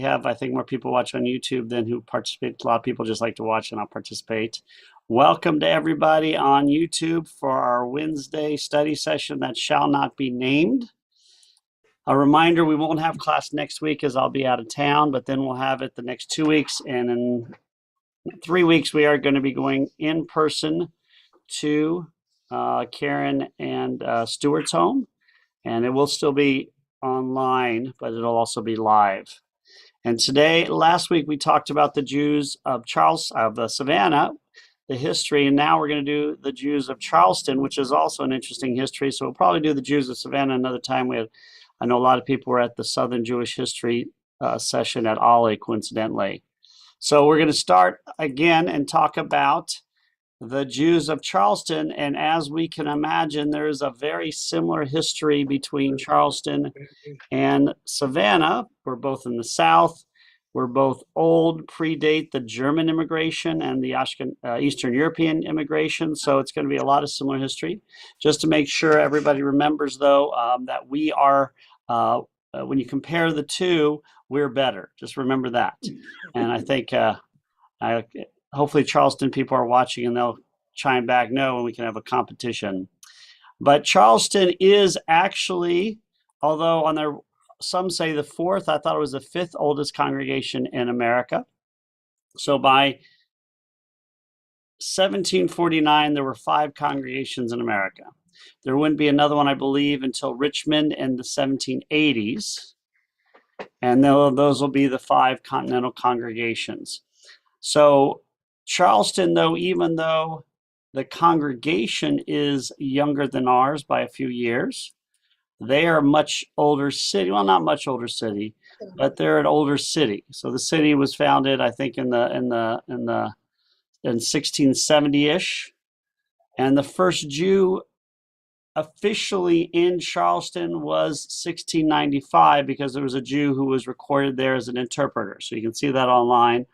have, I think, more people watch on YouTube than who participate. A lot of people just like to watch and not participate. Welcome to everybody on YouTube for our Wednesday study session that shall not be named. A reminder, we won't have class next week as I'll be out of town, but then we'll have it the next 2 weeks. And in 3 weeks, we are going to be going in person to Karen and Stuart's home. And it will still be online, but it'll also be live. And last week, we talked about the Jews of Savannah, the history, and now we're going to do the Jews of Charleston, which is also an interesting history. So we'll probably do the Jews of Savannah another time. I know a lot of people were at the Southern Jewish History session at Ollie, coincidentally. So we're going to start again and talk about the Jews of Charleston. And as we can imagine, there is a very similar history between Charleston and Savannah. We're both in the South. We're both old, predate the German immigration and the Eastern European immigration. So it's going to be a lot of similar history. Just to make sure everybody remembers, though, that we are, when you compare the two, we're better. Just remember that. And I think hopefully Charleston people are watching and they'll chime back no, and we can have a competition. But Charleston is actually, although some say the fourth, I thought it was the fifth oldest congregation in America. So by 1749, there were 5 congregations in America. There wouldn't be another one, I believe, until Richmond in the 1780s. And those will be the 5 continental congregations. So Charleston, though, even though the congregation is younger than ours by a few years, they are a much older city. Well, not much older city, but they're an older city. So the city was founded, I think, in 1670-ish, and the first Jew officially in Charleston was 1695 because there was a Jew who was recorded there as an interpreter. So you can see that online.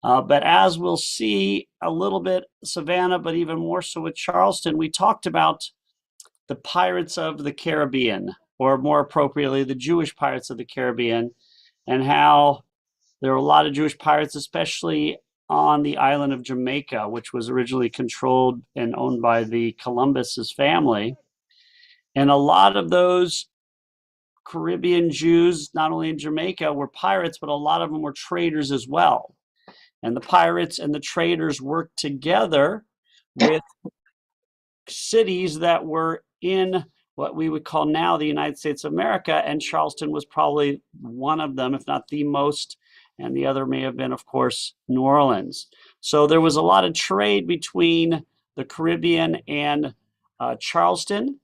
But as we'll see a little bit, Savannah, but even more so with Charleston, we talked about the pirates of the Caribbean, or more appropriately, the Jewish pirates of the Caribbean, and how there were a lot of Jewish pirates, especially on the island of Jamaica, which was originally controlled and owned by the Columbus's family. And a lot of those Caribbean Jews, not only in Jamaica, were pirates, but a lot of them were traders as well. And the pirates and the traders worked together with cities that were in what we would call now the United States of America, and Charleston was probably one of them, if not the most, and the other may have been, of course, New Orleans. So there was a lot of trade between the Caribbean and Charleston,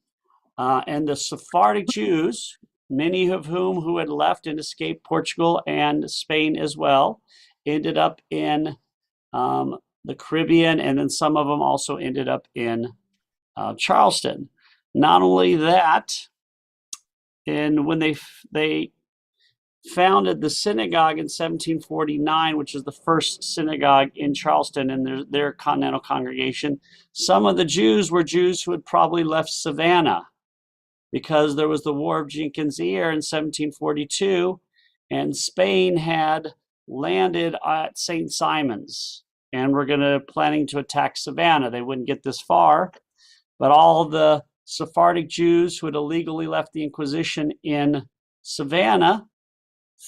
and the Sephardic Jews, many of who had left and escaped Portugal and Spain as well, ended up in the Caribbean, and then some of them also ended up in Charleston. Not only that, and when they founded the synagogue in 1749, which is the first synagogue in Charleston and their continental congregation, some of the Jews were Jews who had probably left Savannah because there was the War of Jenkins' Ear in 1742, and Spain had landed at St. Simon's and were planning to attack Savannah. They wouldn't get this far, but all the Sephardic Jews who had illegally left the Inquisition in Savannah,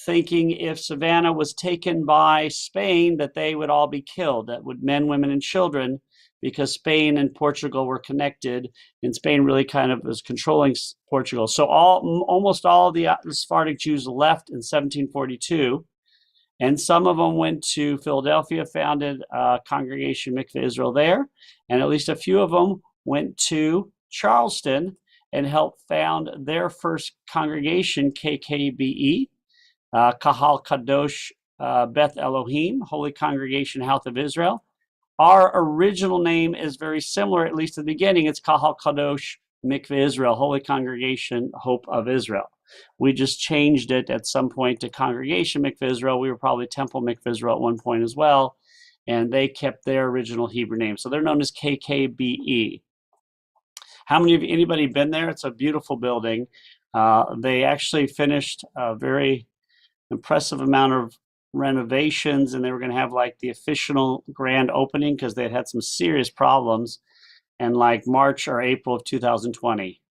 thinking if Savannah was taken by Spain, that they would all be killed, that would men, women, and children, because Spain and Portugal were connected, and Spain really kind of was controlling Portugal. So almost all of the Sephardic Jews left in 1742, and some of them went to Philadelphia, founded Congregation Mikveh Israel there, and at least a few of them went to Charleston and helped found their first congregation, KKBE, Kahal Kadosh Beth Elohim, Holy Congregation House of Israel. Our original name is very similar, at least at the beginning. It's Kahal Kadosh Mikveh Israel, Holy Congregation Hope of Israel. We just changed it at some point to Congregation Mikveh Israel. We were probably Temple Mikveh Israel at one point as well, and they kept their original Hebrew name. So they're known as KKBE. Anybody been there? It's a beautiful building. They actually finished a very impressive amount of renovations, and they were going to have like the official grand opening because they had some serious problems in like March or April of 2020.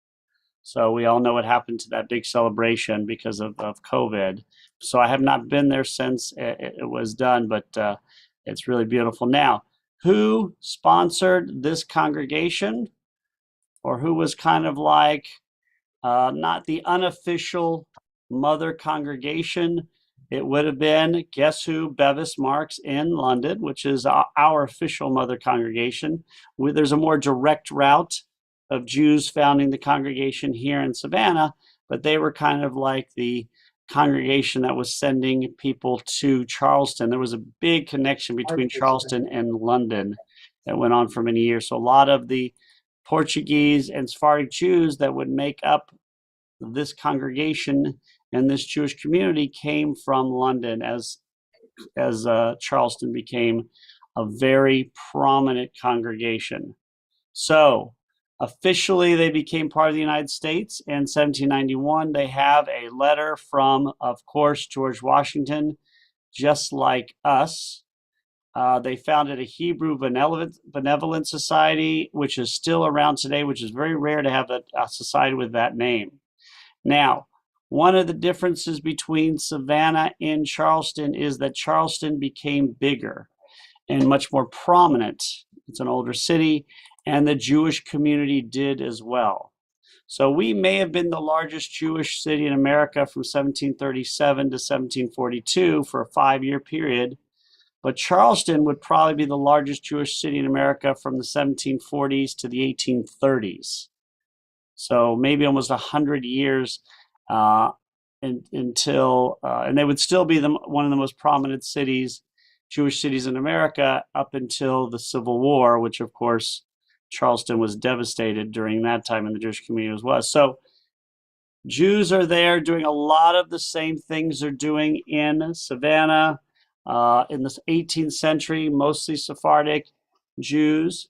So we all know what happened to that big celebration because of COVID. So I have not been there since it was done, but it's really beautiful. Now, who sponsored this congregation, or who was kind of like not the unofficial mother congregation? It would have been, guess who? Bevis Marks in London, which is our official mother congregation. There's a more direct route of Jews founding the congregation here in Savannah, but they were kind of like the congregation that was sending people to Charleston. There was a big connection between Charleston and London that went on for many years. So a lot of the Portuguese and Sephardic Jews that would make up this congregation and this Jewish community came from London as Charleston became a very prominent congregation. So officially, they became part of the United States in 1791. They have a letter from, of course, George Washington, just like us. They founded a Hebrew Benevolent Society, which is still around today, which is very rare to have a society with that name. Now, one of the differences between Savannah and Charleston is that Charleston became bigger and much more prominent. It's an older city, and the Jewish community did as well. So we may have been the largest Jewish city in America from 1737 to 1742 for a 5-year period, but Charleston would probably be the largest Jewish city in America from the 1740s to the 1830s. So maybe almost 100 years until, and they would still be one of the most prominent cities, Jewish cities in America, up until the Civil War, which of course Charleston was devastated during that time, and the Jewish community as well. So Jews are there doing a lot of the same things they're doing in Savannah. In the 18th century, mostly Sephardic Jews.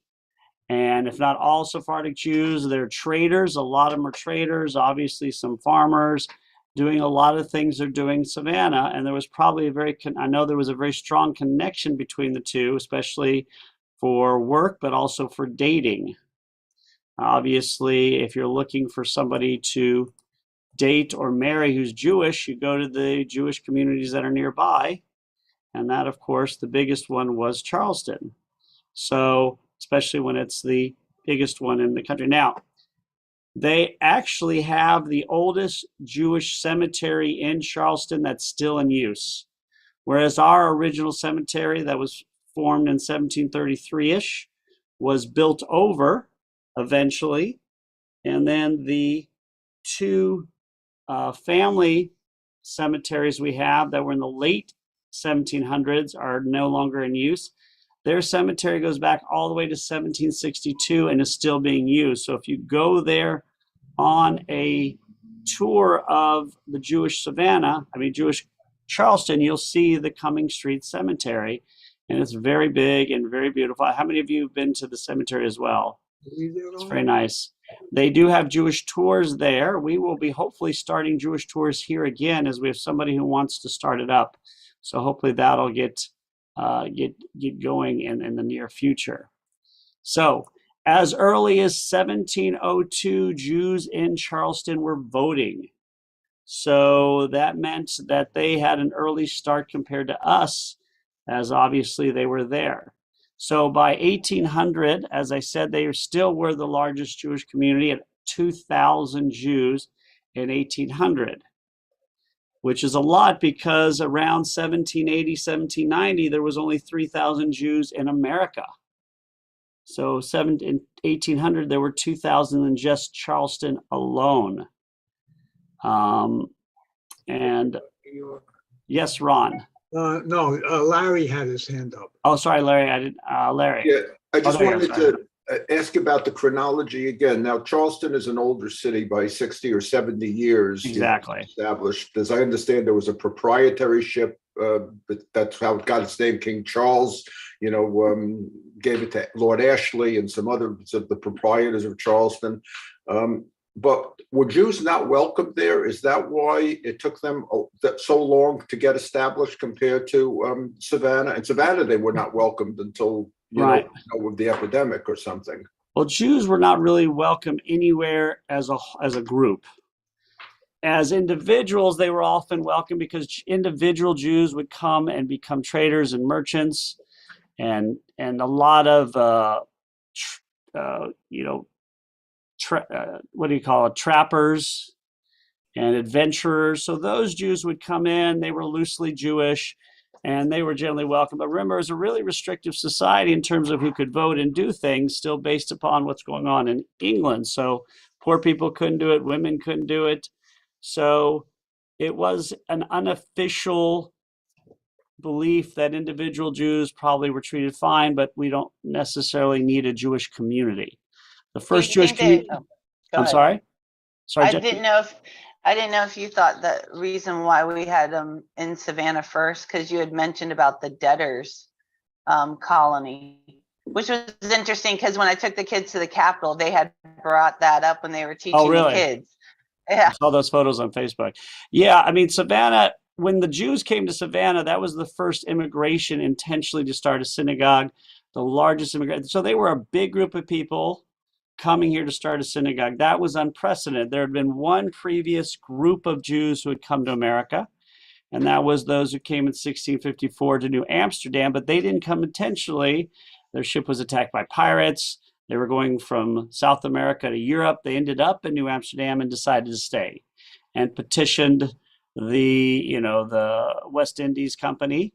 And if not all Sephardic Jews, they're traders. A lot of them are traders, obviously some farmers, doing a lot of things they're doing in Savannah. And there was probably I know there was a very strong connection between the two, especially for work, but also for dating. Obviously, if you're looking for somebody to date or marry who's Jewish, you go to the Jewish communities that are nearby. And that, of course, the biggest one was Charleston. So, especially when it's the biggest one in the country. Now, they actually have the oldest Jewish cemetery in Charleston that's still in use. Whereas our original cemetery that was formed in 1733-ish was built over eventually. And then the two family cemeteries we have that were in the late 1700s are no longer in use. Their cemetery goes back all the way to 1762 and is still being used. So if you go there on a tour of the Jewish Jewish Charleston, you'll see the Cumming Street Cemetery, and it's very big and very beautiful. How many of you have been to the cemetery as well? It's very nice. They do have Jewish tours there. We will be hopefully starting Jewish tours here again, as we have somebody who wants to start it up. So hopefully that'll get going in the near future. So as early as 1702, Jews in Charleston were voting. So that meant that they had an early start compared to us, as obviously they were there. So by 1800, as I said, they still were the largest Jewish community at 2,000 Jews in 1800. Which is a lot because around 1780, 1790, there was only 3,000 Jews in America. So in 1800, there were 2,000 in just Charleston alone. And yes, Ron. No, Larry had his hand up. Oh, sorry, Larry. I did. Larry. Yeah, I just wanted to ask about the chronology again. Now, Charleston is an older city by 60 or 70 years. Exactly. Established. As I understand, there was a proprietary ship. But that's how it got its name. King Charles, gave it to Lord Ashley and some other of the proprietors of Charleston. but were Jews not welcome there? Is that why it took them so long to get established compared to Savannah? And Savannah, they were not welcomed until, Right. with the epidemic or something. Well, Jews were not really welcome anywhere as a group. As individuals, they were often welcome because individual Jews would come and become traders and merchants, and a lot of what do you call it, trappers and adventurers. So those Jews would come in. They were loosely Jewish, and they were generally welcome. But remember, it was a really restrictive society in terms of who could vote and do things, still based upon what's going on in England. So poor people couldn't do it, women couldn't do it. So it was an unofficial belief that individual Jews probably were treated fine, but we don't necessarily need a Jewish community. The first Jewish community. I'm sorry. Sorry, I didn't know if you thought the reason why we had them in Savannah first, because you had mentioned about the debtors colony, which was interesting because when I took the kids to the Capitol, they had brought that up when they were teaching the kids. Yeah. I saw those photos on Facebook. Yeah, I mean, Savannah, when the Jews came to Savannah, that was the first immigration intentionally to start a synagogue, the largest immigration. So they were a big group of people coming here to start a synagogue. That was unprecedented. There had been one previous group of Jews who had come to America, and that was those who came in 1654 to New Amsterdam, but they didn't come intentionally. Their ship was attacked by pirates. They were going from South America to Europe. They ended up in New Amsterdam and decided to stay and petitioned the West Indies Company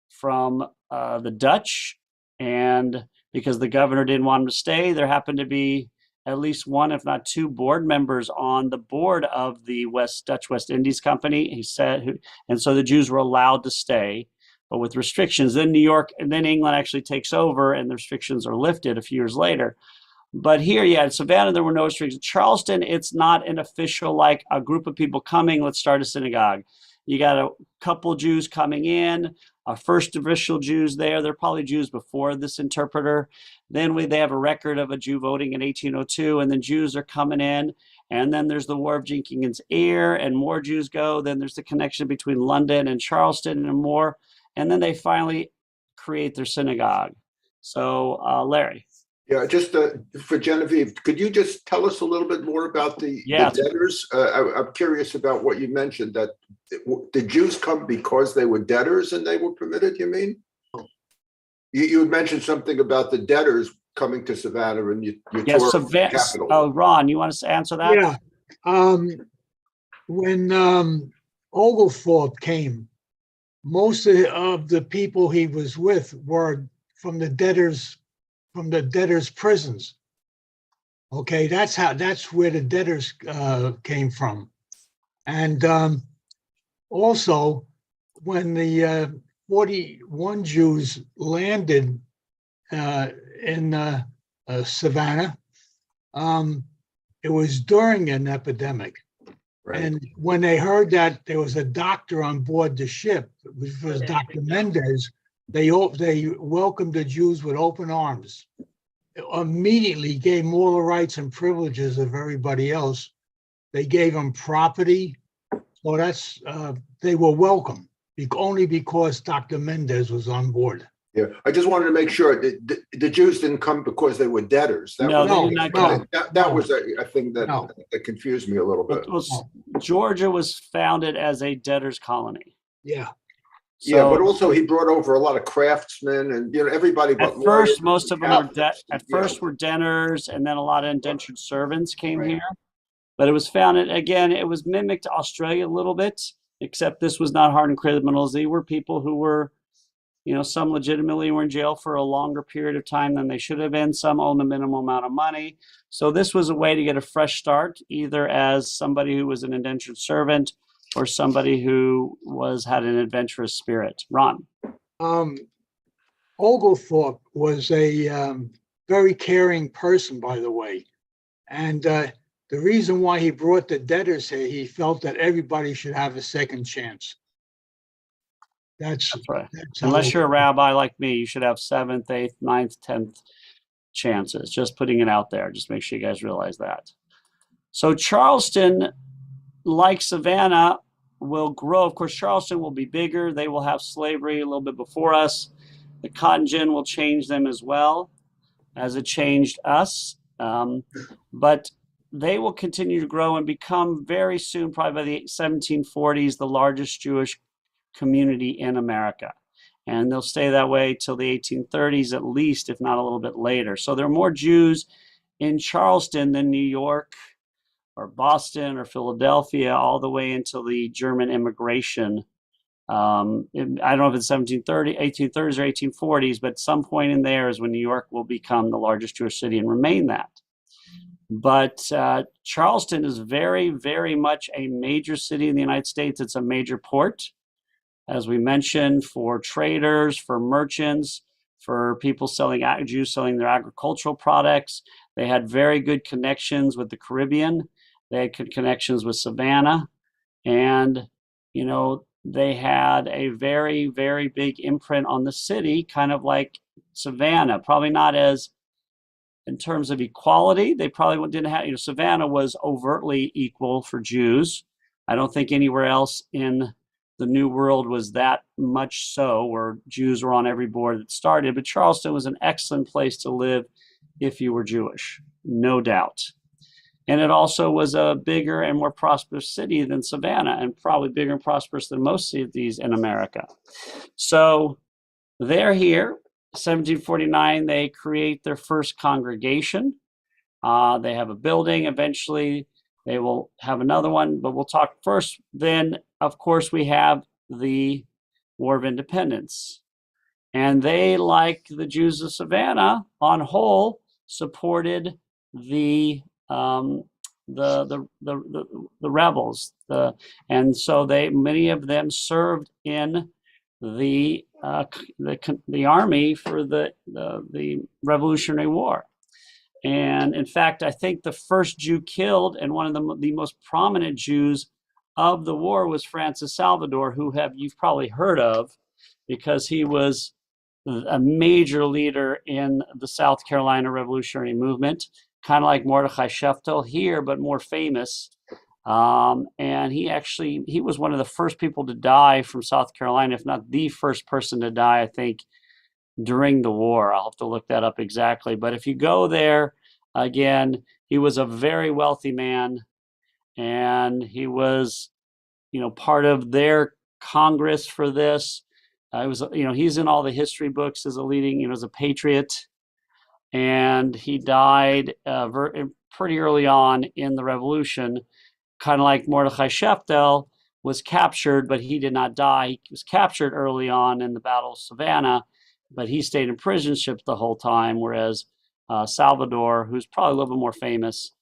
from the Dutch. And because the governor didn't want them to stay, there happened to be at least one, if not two, board members on the board of the Dutch West Indies Company. He said, and so the Jews were allowed to stay, but with restrictions. Then New York, and then England actually takes over, and the restrictions are lifted a few years later. But here, in Savannah, there were no restrictions. Charleston, it's not an official, like a group of people coming, let's start a synagogue. You got a couple Jews coming in, first official Jews there. They're probably Jews before this interpreter. Then they have a record of a Jew voting in 1802, and then Jews are coming in. And then there's the War of Jenkins' Ear, and more Jews go. Then there's the connection between London and Charleston and more. And then they finally create their synagogue. So, Larry. Yeah, just for Genevieve, could you just tell us a little bit more about the debtors? I'm curious about what you mentioned, that the Jews come because they were debtors and they were permitted, you mean? You had mentioned something about the debtors coming to Savannah and you tore up the Capitol. Oh, Ron, you want us to answer that? Yeah. When Oglethorpe came, most of the people he was with were from the debtors' prisons. Okay, that's where the debtors came from. And also, when the 41 Jews landed in Savannah, it was during an epidemic. Right. And when they heard that there was a doctor on board the ship, which was Dr. Mendez, they welcomed the Jews with open arms. Immediately gave them all the rights and privileges of everybody else. They gave them property. So they were welcome only because Dr. Mendez was on board. Yeah, I just wanted to make sure the Jews didn't come because they were debtors. That was a thing that confused me a little bit. Georgia was founded as a debtors colony. Yeah. So, but also he brought over a lot of craftsmen and everybody. At first, most of them were debtors, and then a lot of indentured servants came here. But it was founded again. It was mimicked Australia a little bit, except this was not hardened criminals. They were people who were, some legitimately were in jail for a longer period of time than they should have been. Some owned a minimal amount of money. So this was a way to get a fresh start, either as somebody who was an indentured servant or somebody who had an adventurous spirit. Ron. Oglethorpe was a very caring person, by the way. And the reason why he brought the debtors here, he felt that everybody should have a second chance. That's right. Unless you're a rabbi like me, you should have 7th, 8th, 9th, 10th chances. Just putting it out there. Just make sure you guys realize that. So Charleston, like Savannah, will grow. Of course, Charleston will be bigger. They will have slavery a little bit before us. The cotton gin will change them as well as it changed us. But they will continue to grow and become very soon, probably by the 1740s, the largest Jewish community in America. And they'll stay that way till the 1830s at least, if not a little bit later. So there are more Jews in Charleston than New York or Boston or Philadelphia, all the way until the German immigration. I don't know if it's 1830s or 1840s, but some point in there is when New York will become the largest Jewish city and remain that. But Charleston is very, very much a major city in the United States. It's a major port, as we mentioned, for traders, for merchants, for people selling, Jews selling their agricultural products. They had very good connections with the Caribbean. They had good connections with Savannah. And, you know, they had a very, very big imprint on the city, kind of like Savannah, probably not as in terms of equality. They probably didn't have, you know, Savannah was overtly equal for Jews. I don't think anywhere else in the New World was that much so, where Jews were on every board that started. But Charleston was an excellent place to live if you were Jewish, no doubt. And it also was a bigger and more prosperous city than Savannah, and probably bigger and prosperous than most cities in America. So they're here. 1749, they create their first congregation. They have a building. Eventually, they will have another one, but we'll talk first. Then, of course, we have the War of Independence. And they, like the Jews of Savannah, on whole, supported the rebels. And so many of them served in the army for the Revolutionary War. And in fact, I think the first Jew killed, and one of the most prominent Jews of the war, was Francis Salvador, who you've probably heard of, because he was a major leader in the South Carolina Revolutionary Movement, kind of like Mordechai Sheftel here, but more famous. And he was one of the first people to die from South Carolina, if not the first person to die, I think, during the war. I'll have to look that up exactly. But if you go there, again, he was a very wealthy man, and he was, you know, part of their Congress for this. He's in all the history books as a leading, as a patriot. And he died pretty early on in the revolution, kind of like Mordechai Sheftel was captured, but he did not die. He was captured early on in the Battle of Savannah, but he stayed in prison ships the whole time, whereas Salvador, who's probably a little bit more famous,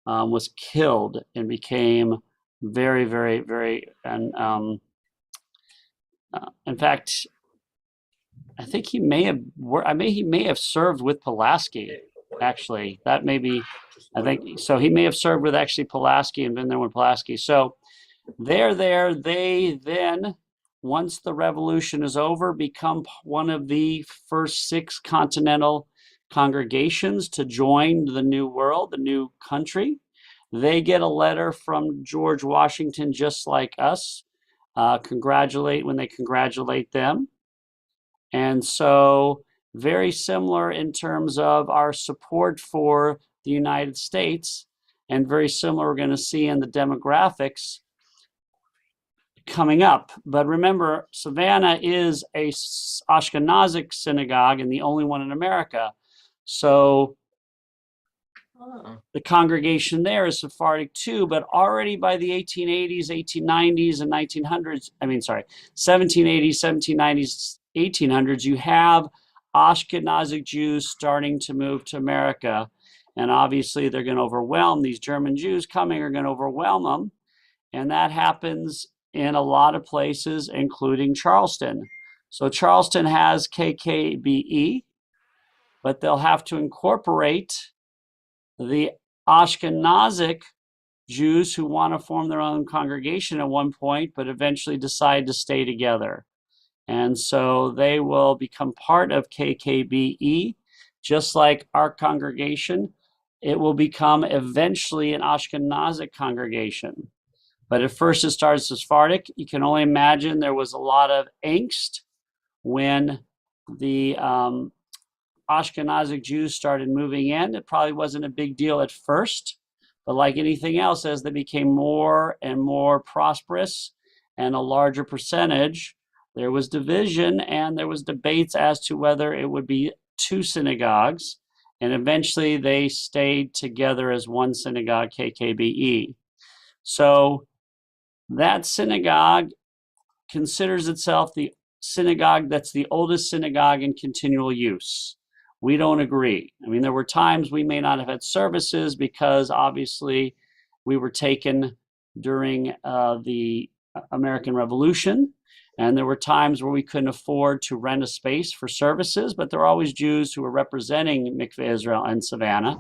was killed and became very, very, very, and in fact, I think he may have served with Pulaski, actually. That may be, I think, so he may have served with actually Pulaski and been there with Pulaski. So they're there. They then, once the revolution is over, become one of the first 6 continental congregations to join the New World, the new country. They get a letter from George Washington, just like us, when they congratulate them. And so very similar in terms of our support for the United States, and very similar we're going to see in the demographics coming up. But remember, Savannah is a Ashkenazic synagogue and the only one in America. So the congregation there is Sephardic too, but already by the 1880s, 1890s, and 1780s, 1790s, 1800s, you have Ashkenazic Jews starting to move to America. And obviously they're going to overwhelm these German Jews coming, are going to overwhelm them. And that happens in a lot of places, including Charleston. So Charleston has KKBE, but they'll have to incorporate the Ashkenazic Jews who want to form their own congregation at one point, but eventually decide to stay together. And so they will become part of KKBE, just like our congregation it will become eventually an Ashkenazic congregation. But at first it starts as Sephardic. You can only imagine there was a lot of angst when the Ashkenazic Jews started moving in. It probably wasn't a big deal at first, but like anything else, as they became more and more prosperous and a larger percentage, there was division and there was debates as to whether it would be two synagogues. And eventually they stayed together as one synagogue, KKBE. So that synagogue considers itself the synagogue that's the oldest synagogue in continual use. We don't agree. I mean, there were times we may not have had services because obviously we were taken during the American Revolution. And there were times where we couldn't afford to rent a space for services, but there were always Jews who were representing Mikveh Israel and Savannah.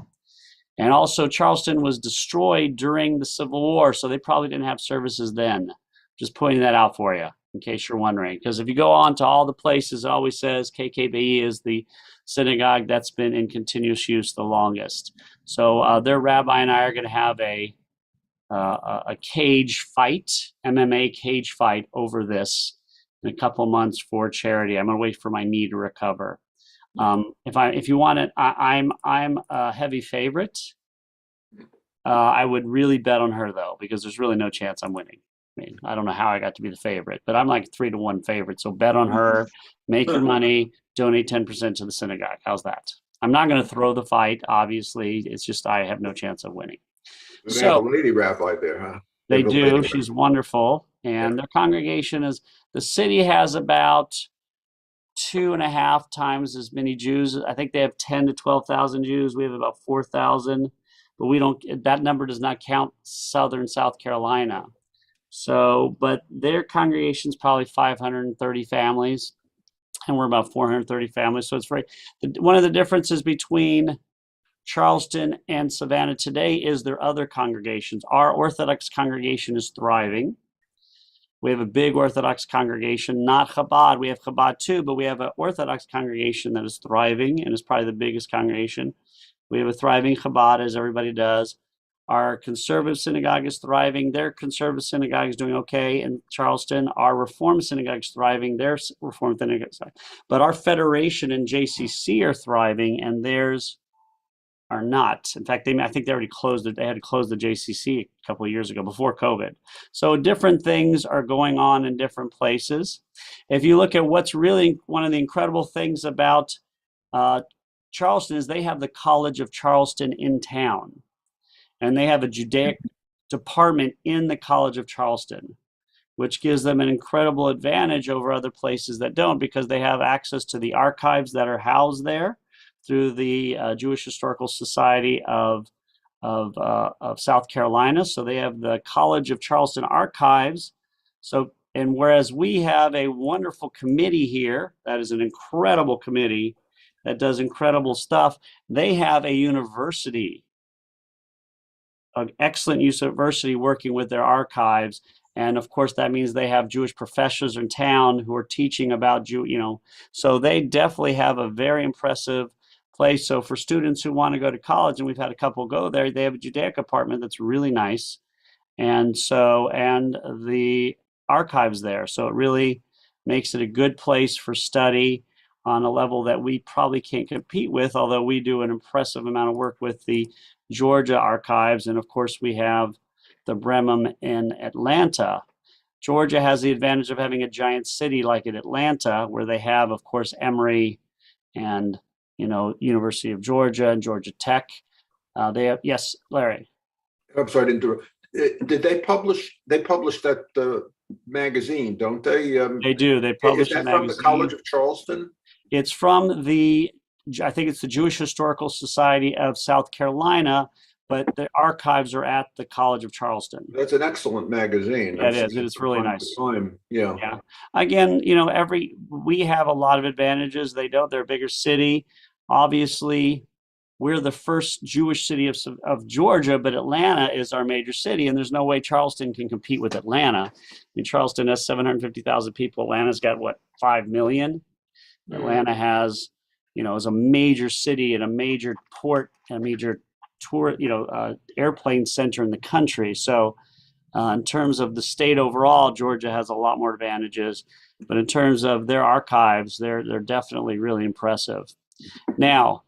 And also Charleston was destroyed during the Civil War, so they probably didn't have services then. Just pointing that out for you, in case you're wondering. Because if you go on to all the places, it always says KKBE is the synagogue that's been in continuous use the longest. So their rabbi and I are going to have a cage fight, MMA cage fight over this in a couple months for charity. I'm going to wait for my knee to recover. If you want it, I'm a heavy favorite. I would really bet on her though, because there's really no chance I'm winning. I mean, I don't know how I got to be the favorite, but I'm like 3-1 favorite. So bet on her, make your money, donate 10% to the synagogue. How's that? I'm not going to throw the fight. Obviously, it's just I have no chance of winning. They have a lady rabbi there, huh? They do. She's wonderful. And their congregation is, the city has about 2.5 times as many Jews. I think they have 10 to 12,000 Jews. We have about 4,000, but we don't, that number does not count Southern South Carolina. So, but their congregation is probably 530 families, and we're about 430 families. So it's very, one of the differences between Charleston and Savannah today is their other congregations. Our Orthodox congregation is thriving. We have a big Orthodox congregation, not Chabad. We have Chabad too, but we have an Orthodox congregation that is thriving and is probably the biggest congregation. We have a thriving Chabad, as everybody does. Our conservative synagogue is thriving. Their conservative synagogue is doing okay in Charleston. Our Reformed synagogue is thriving. Their Reformed synagogue is thriving. But our Federation and JCC are thriving, and theirs are not. In fact, I think they already closed it. They had to close the JCC a couple of years ago before COVID. So different things are going on in different places. If you look at what's really one of the incredible things about Charleston is they have the College of Charleston in town. And they have a Judaic department in the College of Charleston, which gives them an incredible advantage over other places that don't, because they have access to the archives that are housed there through the Jewish Historical Society of South Carolina. So they have the College of Charleston archives. So, and whereas we have a wonderful committee here, that is an incredible committee that does incredible stuff, they have a university, an excellent university working with their archives. And of course, that means they have Jewish professors in town who are teaching about so they definitely have a very impressive place. So for students who want to go to college, and we've had a couple go there, they have a Judaic apartment that's really nice. And the archives there. So it really makes it a good place for study on a level that we probably can't compete with, although we do an impressive amount of work with the Georgia archives. And of course, we have the Bremen in Atlanta. Georgia has the advantage of having a giant city like in Atlanta, where they have, of course, Emory and, University of Georgia and Georgia Tech. They have, yes, Larry. I'm sorry to interrupt. Did they publish that magazine, don't they? They do. They publish Is that a from magazine. the College of Charleston? It's from I think it's the Jewish Historical Society of South Carolina, but the archives are at the College of Charleston. That's an excellent magazine. Yeah, it is. It is really nice. Yeah. Yeah. Again, we have a lot of advantages. They don't. They're a bigger city. Obviously, we're the first Jewish city of Georgia, but Atlanta is our major city, and there's no way Charleston can compete with Atlanta. I mean, Charleston has 750,000 people. Atlanta's got, 5 million? Atlanta has, is a major city and a major port and a major airplane center in the country. So in terms of the state overall, Georgia has a lot more advantages, but in terms of their archives, they're definitely really impressive. Now,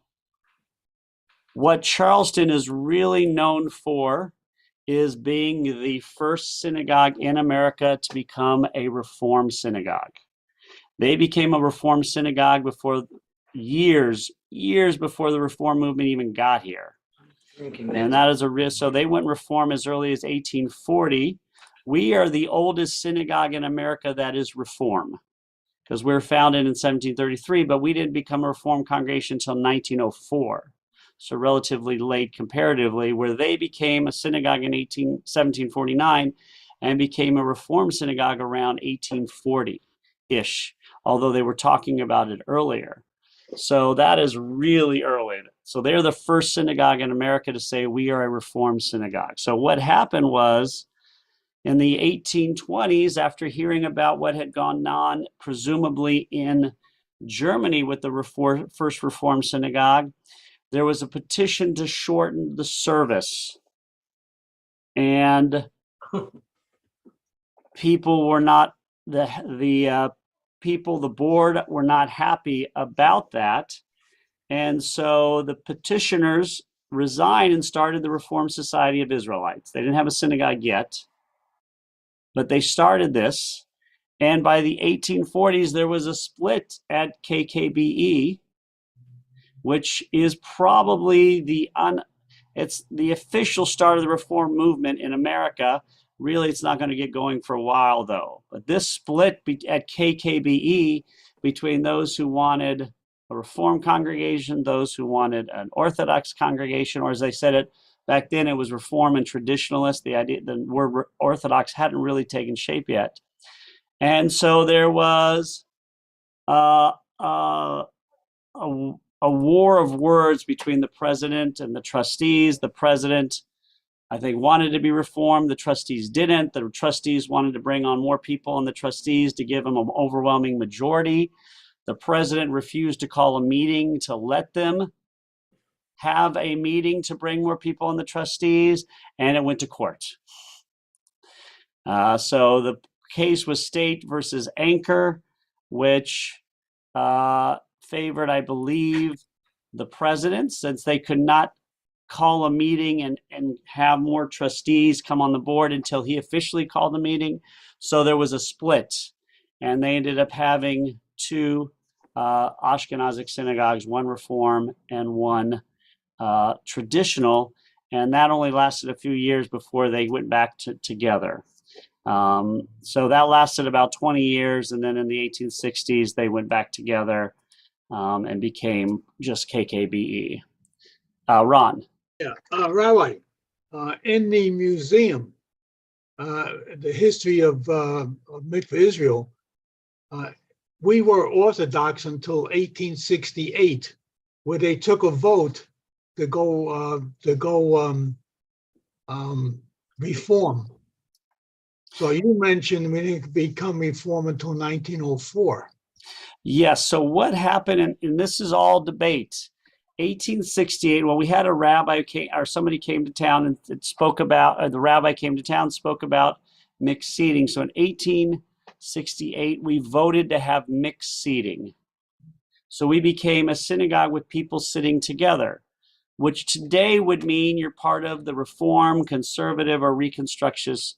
what Charleston is really known for is being the first synagogue in America to become a Reform synagogue. They became a Reform synagogue before years before the Reform movement even got here. And that is a risk. So they went Reform as early as 1840. We are the oldest synagogue in America that is Reform, because we were founded in 1733, but we didn't become a Reform congregation until 1904. So relatively late comparatively, where they became a synagogue in 1749 and became a Reform synagogue around 1840-ish, although they were talking about it earlier. So that is really early. So they're the first synagogue in America to say we are a Reform synagogue. So what happened was, in the 1820s, after hearing about what had gone on, presumably in Germany with the first Reform synagogue, there was a petition to shorten the service. And people were not, the board were not happy about that. And so the petitioners resigned and started the Reformed Society of Israelites. They didn't have a synagogue yet, but they started this. And by the 1840s, there was a split at KKBE, which is probably it's the official start of the Reform movement in America. Really, it's not going to get going for a while, though. But this split at KKBE between those who wanted a Reform congregation, those who wanted an Orthodox congregation, or as they said it back then, it was Reform and Traditionalist. The word Orthodox hadn't really taken shape yet. And so there was a war of words between the president and the trustees. The president, I think, wanted to be Reformed. The trustees didn't. The trustees wanted to bring on more people and the trustees to give them an overwhelming majority. The president refused to call a meeting to let them have a meeting to bring more people on the trustees, and it went to court. So the case was State versus Anchor, which favored, I believe, the president, since they could not call a meeting and have more trustees come on the board until he officially called the meeting. So there was a split, and they ended up having two Ashkenazic synagogues, one Reform and one traditional, and that only lasted a few years before they went back together. So that lasted about 20 years, and then in the 1860s, they went back together and became just KKBE. Ron. Yeah, Rabbi, in the museum, the history of Mikveh Israel, we were Orthodox until 1868, where they took a vote to go Reform. So you mentioned we didn't become Reform until 1904. Yes. So what happened, and this is all debate. 1868. Well, we had a rabbi somebody came to town and spoke about. The rabbi came to town, spoke about mixed seating. So in 1868, we voted to have mixed seating. So we became a synagogue with people sitting together, which today would mean you're part of the Reform, Conservative, or Reconstructionist.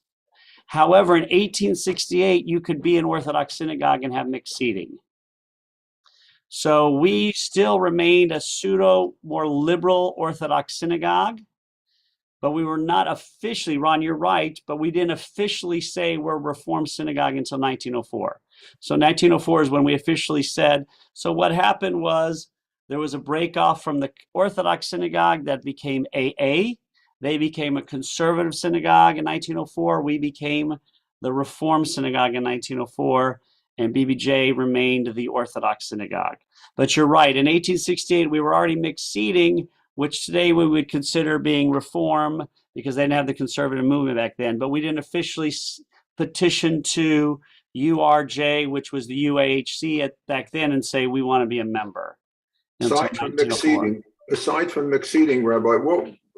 However, in 1868, you could be an Orthodox synagogue and have mixed seating. So we still remained a pseudo, more liberal Orthodox synagogue, but we were not officially, Ron, you're right, but we didn't officially say we're a Reformed synagogue until 1904. So 1904 is when we officially said. So what happened was there was a break off from the Orthodox synagogue that became AA. They became a conservative synagogue in 1904. We became the Reformed synagogue in 1904. And BBJ remained the Orthodox synagogue. But you're right, in 1868, we were already mixed seating, which today we would consider being Reform because they didn't have the conservative movement back then. But we didn't officially petition to URJ, which was the UAHC back then, and say we want to be a member. Aside from mixed seating, Rabbi,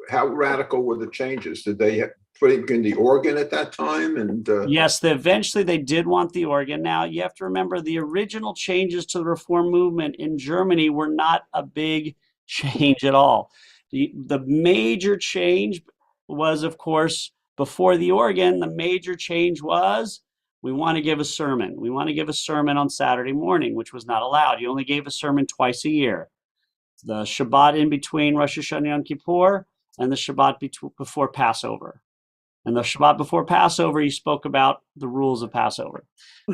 how radical were the changes? Did they put in the organ at that time? And Yes, eventually they did want the organ. Now, you have to remember the original changes to the Reform movement in Germany were not a big change at all. The major change was, of course, before the organ, the major change was we want to give a sermon. We want to give a sermon on Saturday morning, which was not allowed. You only gave a sermon twice a year. The Shabbat in between Rosh Hashanah and Yom Kippur, and the Shabbat before Passover. And the Shabbat before Passover, he spoke about the rules of Passover.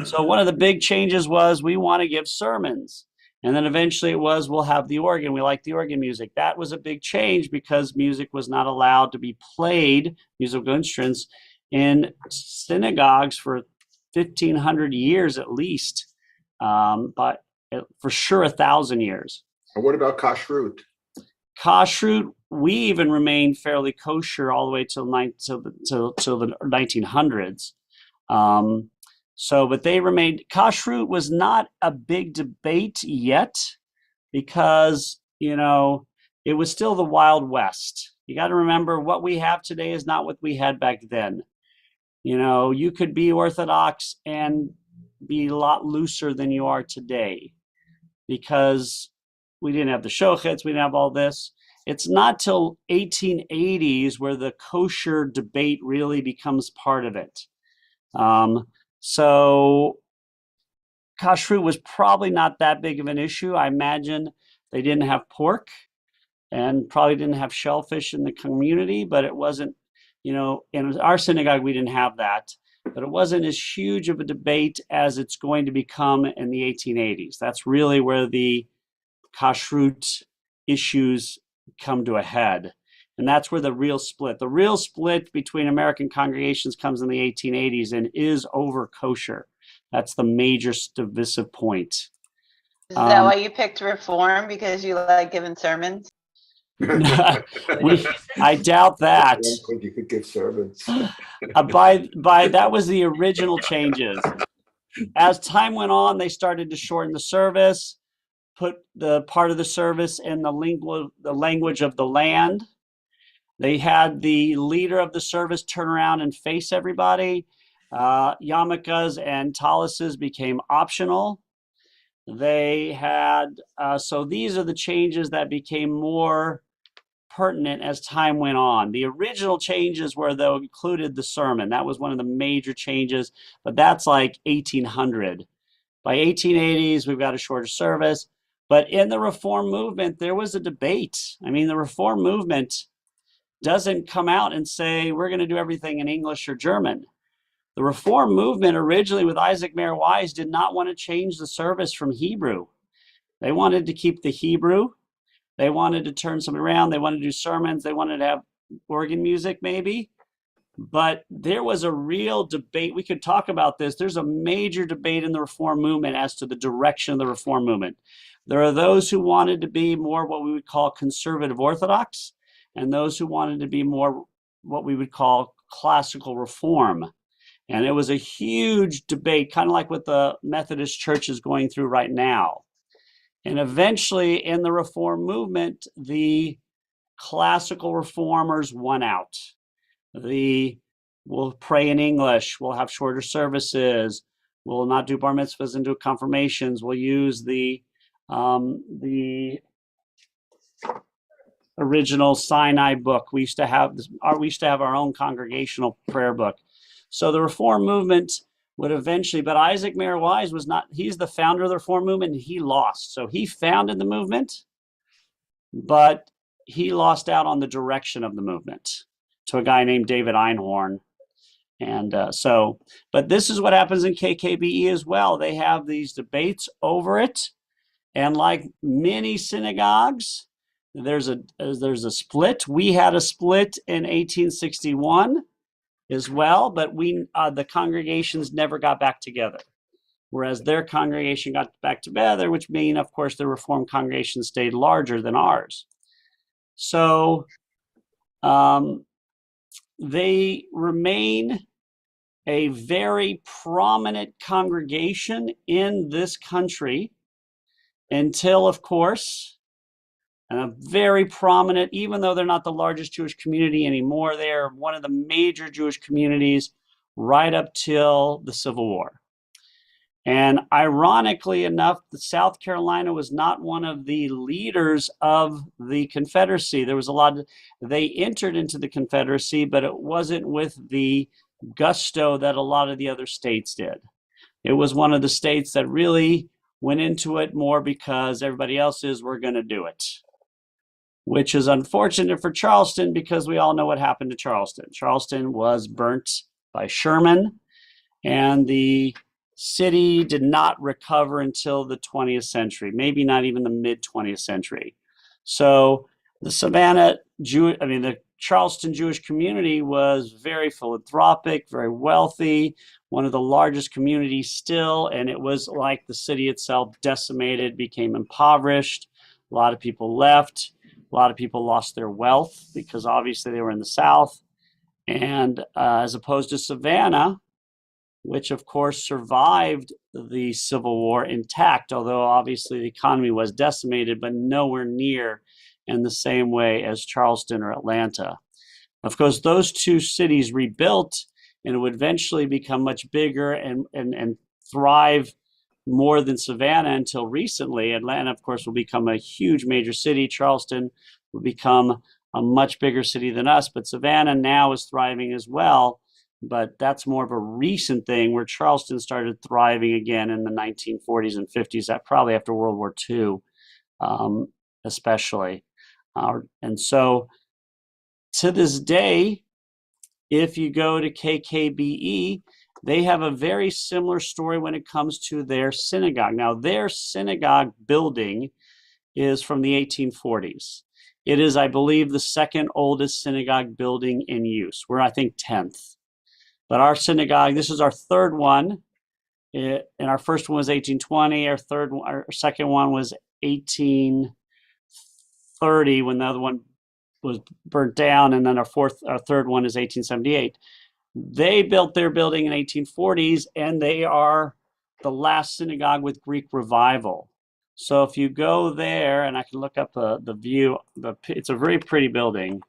So one of the big changes was we want to give sermons. And then eventually it was, we'll have the organ. We like the organ music. That was a big change because music was not allowed to be played, musical instruments, in synagogues for 1,500 years at least, but for sure 1,000 years. and what about kashrut? Kashrut, we even remained fairly kosher all the way till the 1900s. But they remained, kashrut was not a big debate yet because, it was still the Wild West. You got to remember what we have today is not what we had back then. You could be Orthodox and be a lot looser than you are today because we didn't have the shochets, we didn't have all this. It's not till 1880s where the kosher debate really becomes part of it. So kashrut was probably not that big of an issue. I imagine they didn't have pork and probably didn't have shellfish in the community, but it wasn't, in our synagogue, we didn't have that, but it wasn't as huge of a debate as it's going to become in the 1880s. That's really where the kashrut issues come to a head. And that's where the real split between American congregations comes in the 1880s and is over kosher. That's the major divisive point. Is that why you picked Reform? Because you like giving sermons? I doubt that. You could give sermons. That was the original changes. As time went on, they started to shorten the service, put the part of the service in the language of the land. They had the leader of the service turn around and face everybody. Yarmulkes and taluses became optional. They had, so these are the changes that became more pertinent as time went on. The original changes were, though, included the sermon. That was one of the major changes, but that's like 1800. By 1880s, we've got a shorter service. But in the Reform movement, there was a debate. I mean, the Reform movement doesn't come out and say, we're going to do everything in English or German. The Reform movement originally with Isaac Mayer Wise did not want to change the service from Hebrew. They wanted to keep the Hebrew. They wanted to turn something around. They wanted to do sermons. They wanted to have organ music maybe. But there was a real debate. We could talk about this. There's a major debate in the Reform movement as to the direction of the Reform movement. There are those who wanted to be more what we would call conservative Orthodox, and those who wanted to be more what we would call classical Reform. And it was a huge debate, kind of like what the Methodist Church is going through right now. And eventually in the Reform movement, the classical reformers won out. We'll pray in English, we'll have shorter services, we'll not do bar mitzvahs and do confirmations, we'll use the original Sinai book. We used to have our own congregational prayer book. So the Reform movement would eventually, but Isaac Mayer Wise he's the founder of the Reform movement, and he lost. So he founded the movement, but he lost out on the direction of the movement to a guy named David Einhorn. And but this is what happens in KKBE as well. They have these debates over it. And like many synagogues, there's a split. We had a split in 1861 as well, but the congregations never got back together. Whereas their congregation got back together, which mean, of course, the Reformed congregation stayed larger than ours. So they remain a very prominent congregation in this country until, of course, and a very prominent, even though they're not the largest Jewish community anymore, they're one of the major Jewish communities right up till the Civil War. And ironically enough, South Carolina was not one of the leaders of the Confederacy. There was a lot of, they entered into the Confederacy, but it wasn't with the gusto that a lot of the other states did. It was one of the states that really went into it more because everybody else is, we're going to do it, which is unfortunate for Charleston because we all know what happened to Charleston. Charleston was burnt by Sherman, and the city did not recover until the 20th century, maybe not even the mid 20th century. So the the Charleston Jewish community was very philanthropic, very wealthy, one of the largest communities still, and it was like the city itself decimated, became impoverished. A lot of people left. A lot of people lost their wealth because obviously they were in the South. And as opposed to Savannah, which of course survived the Civil War intact, although obviously the economy was decimated, but nowhere near in the same way as Charleston or Atlanta. Of course, those two cities rebuilt and it would eventually become much bigger and thrive more than Savannah until recently. Atlanta, of course, will become a huge major city. Charleston will become a much bigger city than us, but Savannah now is thriving as well. But that's more of a recent thing where Charleston started thriving again in the 1940s and 50s, that probably after World War II, especially. And so to this day, if you go to KKBE, they have a very similar story when it comes to their synagogue. Now, their synagogue building is from the 1840s. It is, I believe, the second oldest synagogue building in use. We're, I think, 10th. But our synagogue, this is our third one, and our first one was 1820. Our second one was 1830 when the other one was burnt down, and then our third one is 1878. They built their building in 1840s, and they are the last synagogue with Greek revival. So if you go there, and I can look up the view, it's a very pretty building.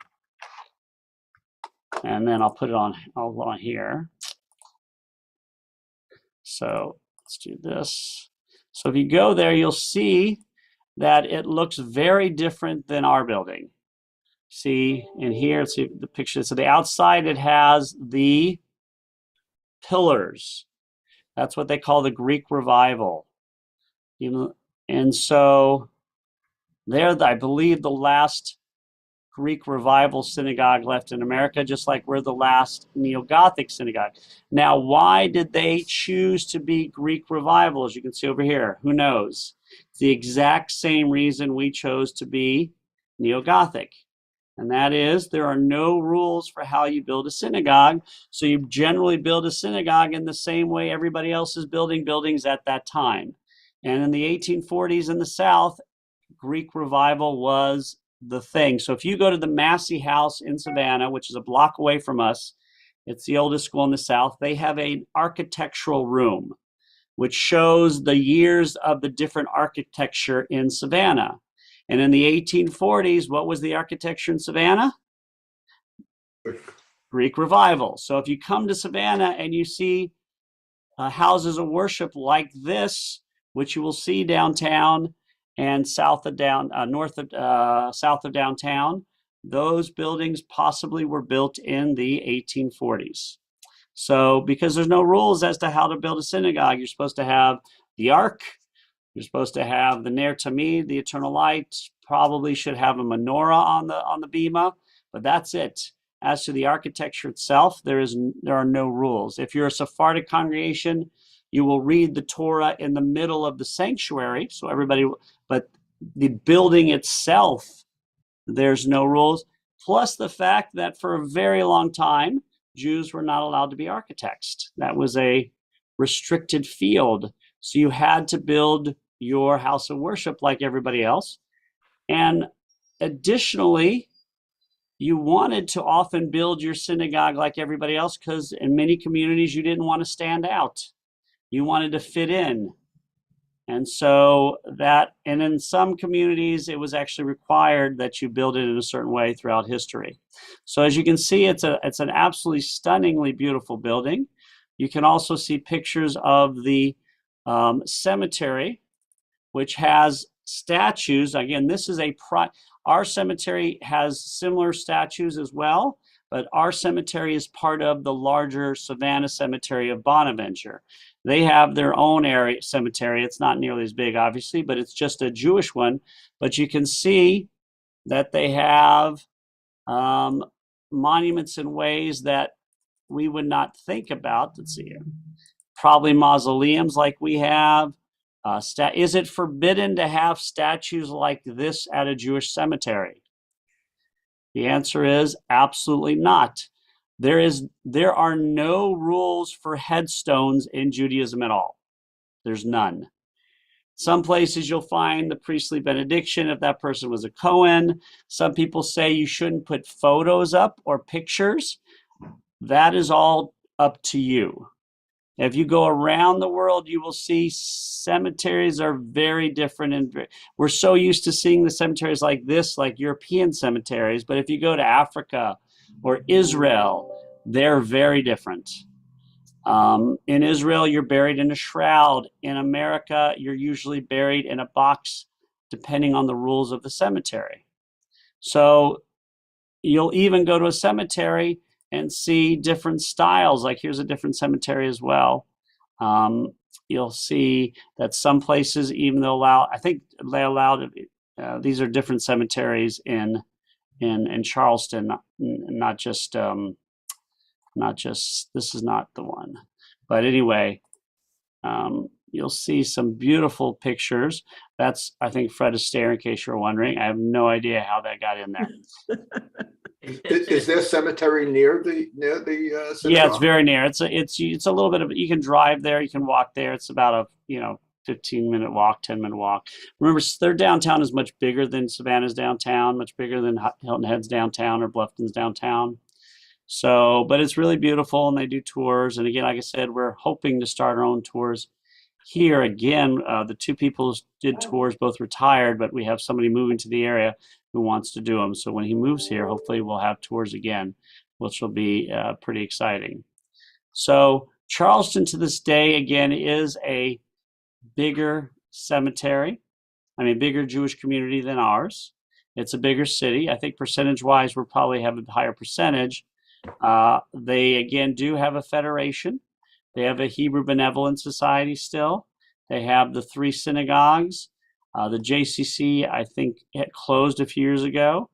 And then I'll put it on here. So let's do this. So if you go there, you'll see that it looks very different than our building. See in here, see the picture. So the outside, it has the pillars. That's what they call the Greek revival. And so they're, I believe, the last Greek revival synagogue left in America, just like we're the last neo-Gothic synagogue. Now, why did they choose to be Greek revival? As you can see over here, who knows? It's the exact same reason we chose to be neo-Gothic. And that is, there are no rules for how you build a synagogue. So you generally build a synagogue in the same way everybody else is building buildings at that time. And in the 1840s in the South, Greek revival was the thing. So if you go to the Massey House in Savannah, which is a block away from us, it's the oldest school in the South, they have an architectural room, which shows the years of the different architecture in Savannah. And in the 1840s, what was the architecture in Savannah? Greek revival. So if you come to Savannah and you see houses of worship like this, which you will see downtown and south of downtown, those buildings possibly were built in the 1840s. So because there's no rules as to how to build a synagogue, you're supposed to have the ark, you're supposed to have the Ner Tamid, the eternal light, probably should have a menorah on the bima, but that's it. As to the architecture itself, there are no rules. If you're a Sephardic congregation, you will read the Torah in the middle of the sanctuary, so everybody, but the building itself, there's no rules. Plus the fact that for a very long time, Jews were not allowed to be architects. That was a restricted field. So you had to build your house of worship like everybody else. And additionally, you wanted to often build your synagogue like everybody else because in many communities, you didn't want to stand out. You wanted to fit in. And so that, and in some communities, it was actually required that you build it in a certain way throughout history. So as you can see, it's an absolutely stunningly beautiful building. You can also see pictures of the cemetery, which has statues. Again, this is our cemetery has similar statues as well, but our cemetery is part of the larger Savannah Cemetery of Bonaventure. They have their own area cemetery. It's not nearly as big, obviously, but it's just a Jewish one. But you can see that they have monuments in ways that we would not think about. Let's see here. Probably mausoleums like we have. Is it forbidden to have statues like this at a Jewish cemetery? The answer is absolutely not. There are no rules for headstones in Judaism at all. There's none. Some places you'll find the priestly benediction if that person was a Cohen. Some people say you shouldn't put photos up or pictures. That is all up to you. If you go around the world, you will see cemeteries are very different. And we're so used to seeing the cemeteries like this, like European cemeteries. But if you go to Africa or Israel, they're very different. In Israel, you're buried in a shroud. In America, you're usually buried in a box, depending on the rules of the cemetery. So you'll even go to a cemetery and see different styles. Like here's a different cemetery as well. You'll see that some places even they'll allow, I think they allowed, these are different cemeteries in Charleston, not just, this is not the one. But anyway, you'll see some beautiful pictures. That's, I think, Fred Astaire, in case you're wondering. I have no idea how that got in there. Is there a cemetery near the synagogue? Yeah, it's very near. It's a little bit of, you can drive there, you can walk there. It's about a 15-minute walk, 10-minute walk. Remember, their downtown is much bigger than Savannah's downtown, much bigger than Hilton Head's downtown or Bluffton's downtown. So, but it's really beautiful, and they do tours. And again, like I said, we're hoping to start our own tours here. Again, the two people who did tours both retired, but we have somebody moving to the area who wants to do them. So when he moves here, hopefully we'll have tours again, which will be pretty exciting. So Charleston to this day, again, is a bigger cemetery. I mean, bigger Jewish community than ours. It's a bigger city. I think percentage-wise, we'll probably have a higher percentage. They, again, do have a federation. They have a Hebrew Benevolent Society still. They have the 3 synagogues. The JCC, I think, it closed a few years ago.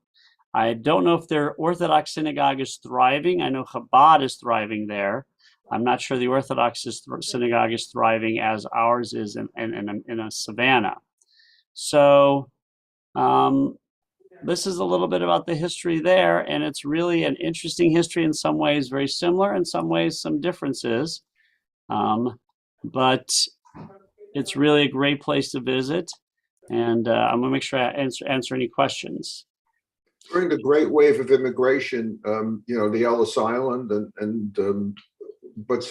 I don't know if their Orthodox synagogue is thriving. I know Chabad is thriving there. I'm not sure the Orthodox synagogue is thriving as ours is in a Savannah. So this is a little bit about the history there, and it's really an interesting history in some ways, very similar, in some ways, some differences. But it's really a great place to visit. And I'm gonna make sure I answer any questions. During the great wave of immigration, the Ellis Island but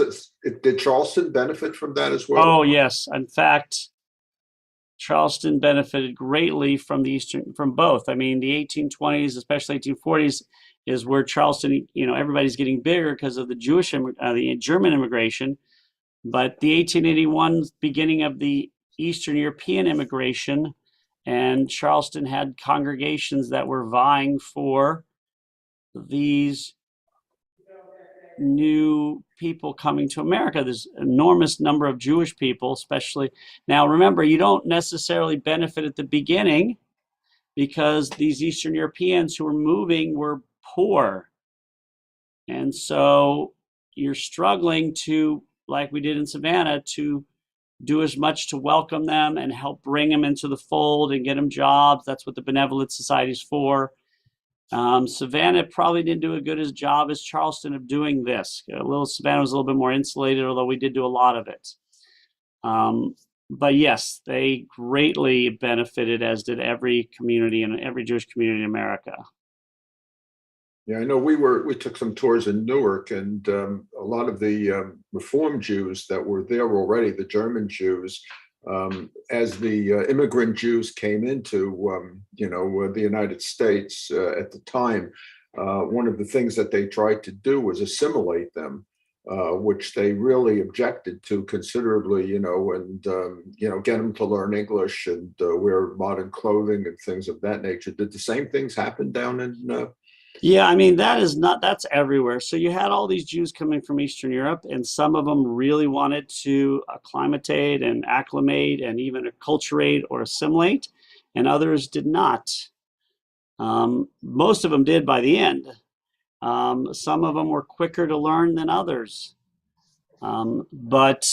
did Charleston benefit from that as well? Oh, yes. In fact, Charleston benefited greatly from from both. I mean, the 1820s, especially 1840s, is where Charleston, everybody's getting bigger because of the the German immigration. But the 1881 beginning of the Eastern European immigration, and Charleston had congregations that were vying for these new people coming to America. There's an enormous number of Jewish people, especially. Now, remember, you don't necessarily benefit at the beginning because these Eastern Europeans who were moving were poor. And so you're struggling to, like we did in Savannah, to do as much to welcome them and help bring them into the fold and get them jobs. That's what the Benevolent Society is for. Savannah probably didn't do a good as job as Charleston of doing this. Savannah was a little bit more insulated, although we did do a lot of it. But yes, they greatly benefited, as did every community and every Jewish community in America. Yeah, I know we took some tours in Newark, and a lot of the Reform Jews that were there already, the German Jews, as the immigrant Jews came into, the United States at the time, one of the things that they tried to do was assimilate them, which they really objected to considerably, and get them to learn English and wear modern clothing and things of that nature. Did the same things happen down in? Yeah, I mean, that's everywhere. So you had all these Jews coming from Eastern Europe, and some of them really wanted to acclimatate and acclimate and even acculturate or assimilate, and others did not. Most of them did by the end. Some of them were quicker to learn than others. But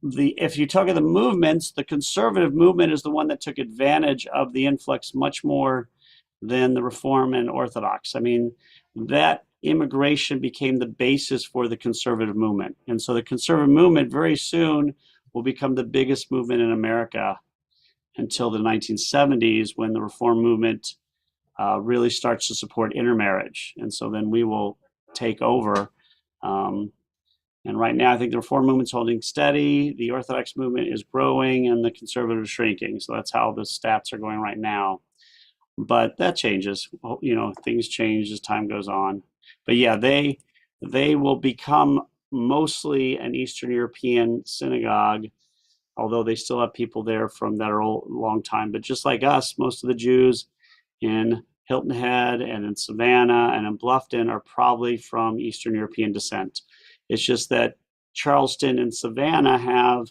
if you talk of the movements, the conservative movement is the one that took advantage of the influx much more than the Reform and Orthodox. I mean, that immigration became the basis for the conservative movement. And so the conservative movement very soon will become the biggest movement in America until the 1970s, when the Reform movement really starts to support intermarriage. And so then we will take over. And right now, I think the Reform movement's holding steady, the Orthodox movement is growing, and the conservative is shrinking. So that's how the stats are going right now. But that changes. Things change as time goes on. But yeah, they will become mostly an Eastern European synagogue, although they still have people there from that are a long time. But just like us, most of the Jews in Hilton Head and in Savannah and in Bluffton are probably from Eastern European descent. It's just that Charleston and Savannah have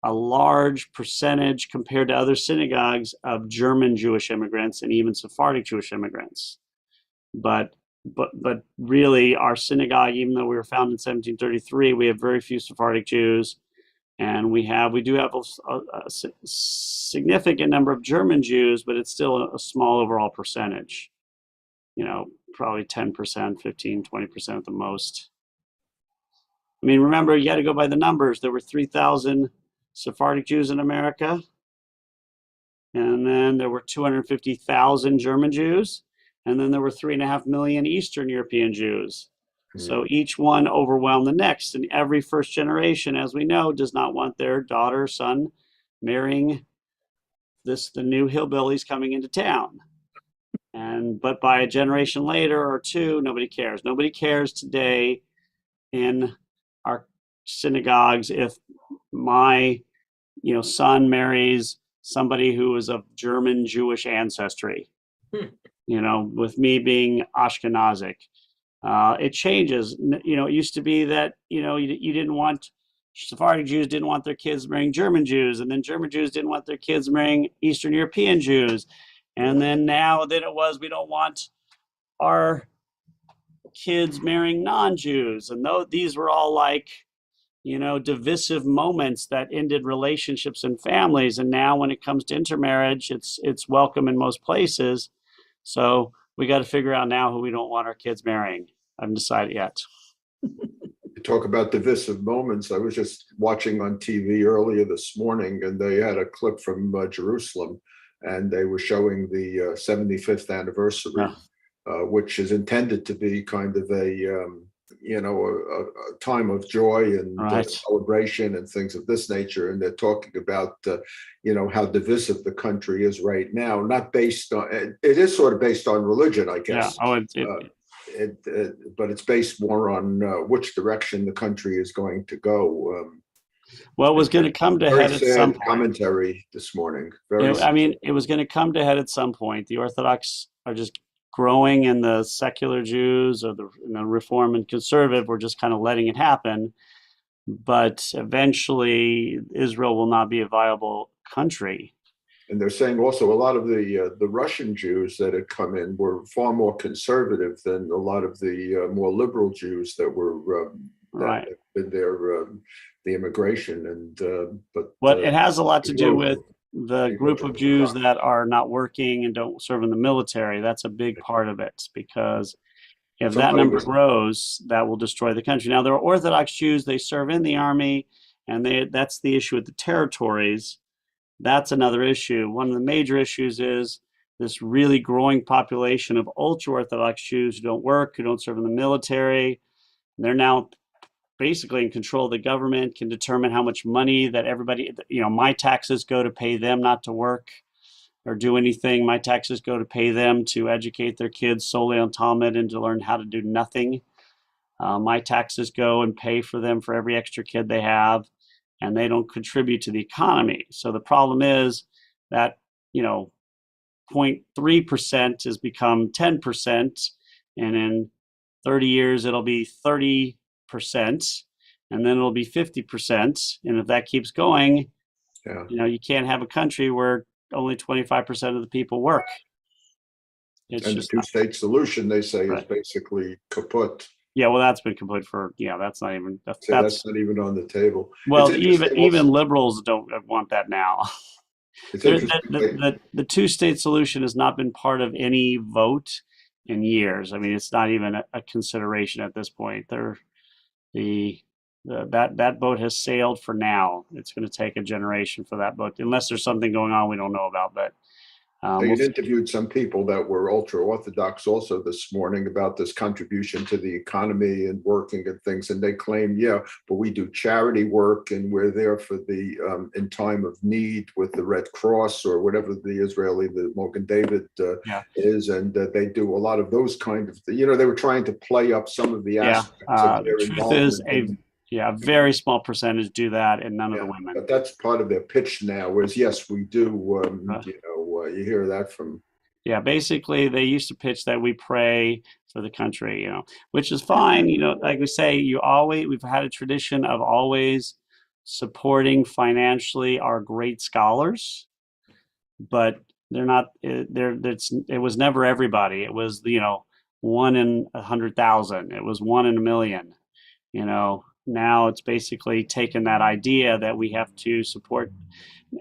a large percentage compared to other synagogues of German Jewish immigrants and even Sephardic Jewish immigrants. But really, our synagogue, even though we were founded in 1733, we have very few Sephardic Jews, and we do have a significant number of German Jews, but it's still a small overall percentage. Probably 10%, 15, 20% at the most. I mean, remember, you got to go by the numbers. There were 3,000 Sephardic Jews in America, and then there were 250,000 German Jews, and then there were 3.5 million Eastern European Jews. So each one overwhelmed the next, and every first generation, as we know, does not want their daughter or son marrying the new hillbillies coming into town. But by a generation later or two, nobody cares. Nobody cares today in our synagogues if my son marries somebody who is of German Jewish ancestry, with me being Ashkenazic. It changes. It used to be that, you didn't want, Sephardic Jews didn't want their kids marrying German Jews, and then German Jews didn't want their kids marrying Eastern European Jews. And then now that it was, we don't want our kids marrying non-Jews. And these were all like, divisive moments that ended relationships and families. And now when it comes to intermarriage, it's welcome in most places. So we got to figure out now who we don't want our kids marrying. I haven't decided yet. You talk about divisive moments. I was just watching on TV earlier this morning, and they had a clip from Jerusalem, and they were showing the 75th anniversary, which is intended to be kind of a time of joy and celebration and things of this nature. And they're talking about, how divisive the country is right now, not based on, it is sort of based on religion, I guess. Yeah. But it's based more on which direction the country is going to go. Well, it was going to come to head at some point. Commentary this morning. It was going to come to head at some point. The Orthodox are just growing, and the secular Jews or the Reform and conservative were just kind of letting it happen. But eventually, Israel will not be a viable country. And they're saying also a lot of the Russian Jews that had come in were far more conservative than a lot of the more liberal Jews that were that been there, the immigration. And but it has a lot to do with the group of Jews that are not working and don't serve in the military. That's a big part of it, because if that number grows, that will destroy the country. Now, there are Orthodox Jews, they serve in the army, and that's the issue with the territories. That's another issue. One of the major issues is this really growing population of ultra-Orthodox Jews who don't work, who don't serve in the military. They're now basically in control of the government, can determine how much money that everybody, my taxes go to pay them not to work or do anything. My taxes go to pay them to educate their kids solely on Talmud and to learn how to do nothing. My taxes go and pay for them for every extra kid they have, and they don't contribute to the economy. So the problem is that, 0.3% has become 10%, and in 30 years it'll be 30%, and then it'll be 50%. And if that keeps going, you can't have a country where only 25% of the people work. It's And the just two-state solution, they say, is Right. basically kaput. Yeah, well, that's been complete for, that's not even, So that's, that's not even on the table. well, It's interesting also- even liberals don't want that now. It's The, interesting. the two-state solution has not been part of any vote in years. I mean, it's not even a consideration at this point. That boat has sailed for now. It's going to take a generation for that boat, unless there's something going on we don't know about. But They we'll had interviewed some people that were ultra-Orthodox also this morning about this contribution to the economy and working and things. And they claim, but we do charity work and we're there for the in time of need with the Red Cross or whatever the Morgan David is. And they do a lot of those kind of, they were trying to play up some of the aspects of their the truth is involvement. a very small percentage do that, and none of the women. But that's part of their pitch now, whereas yes, we do, you hear that from. Yeah, basically they used to pitch that we pray for the country, which is fine. Like we say, we've had a tradition of always supporting financially our great scholars, but they're not, it was never everybody. It was, 1 in 100,000. It was 1 in a million, Now it's basically taken that idea that we have to support.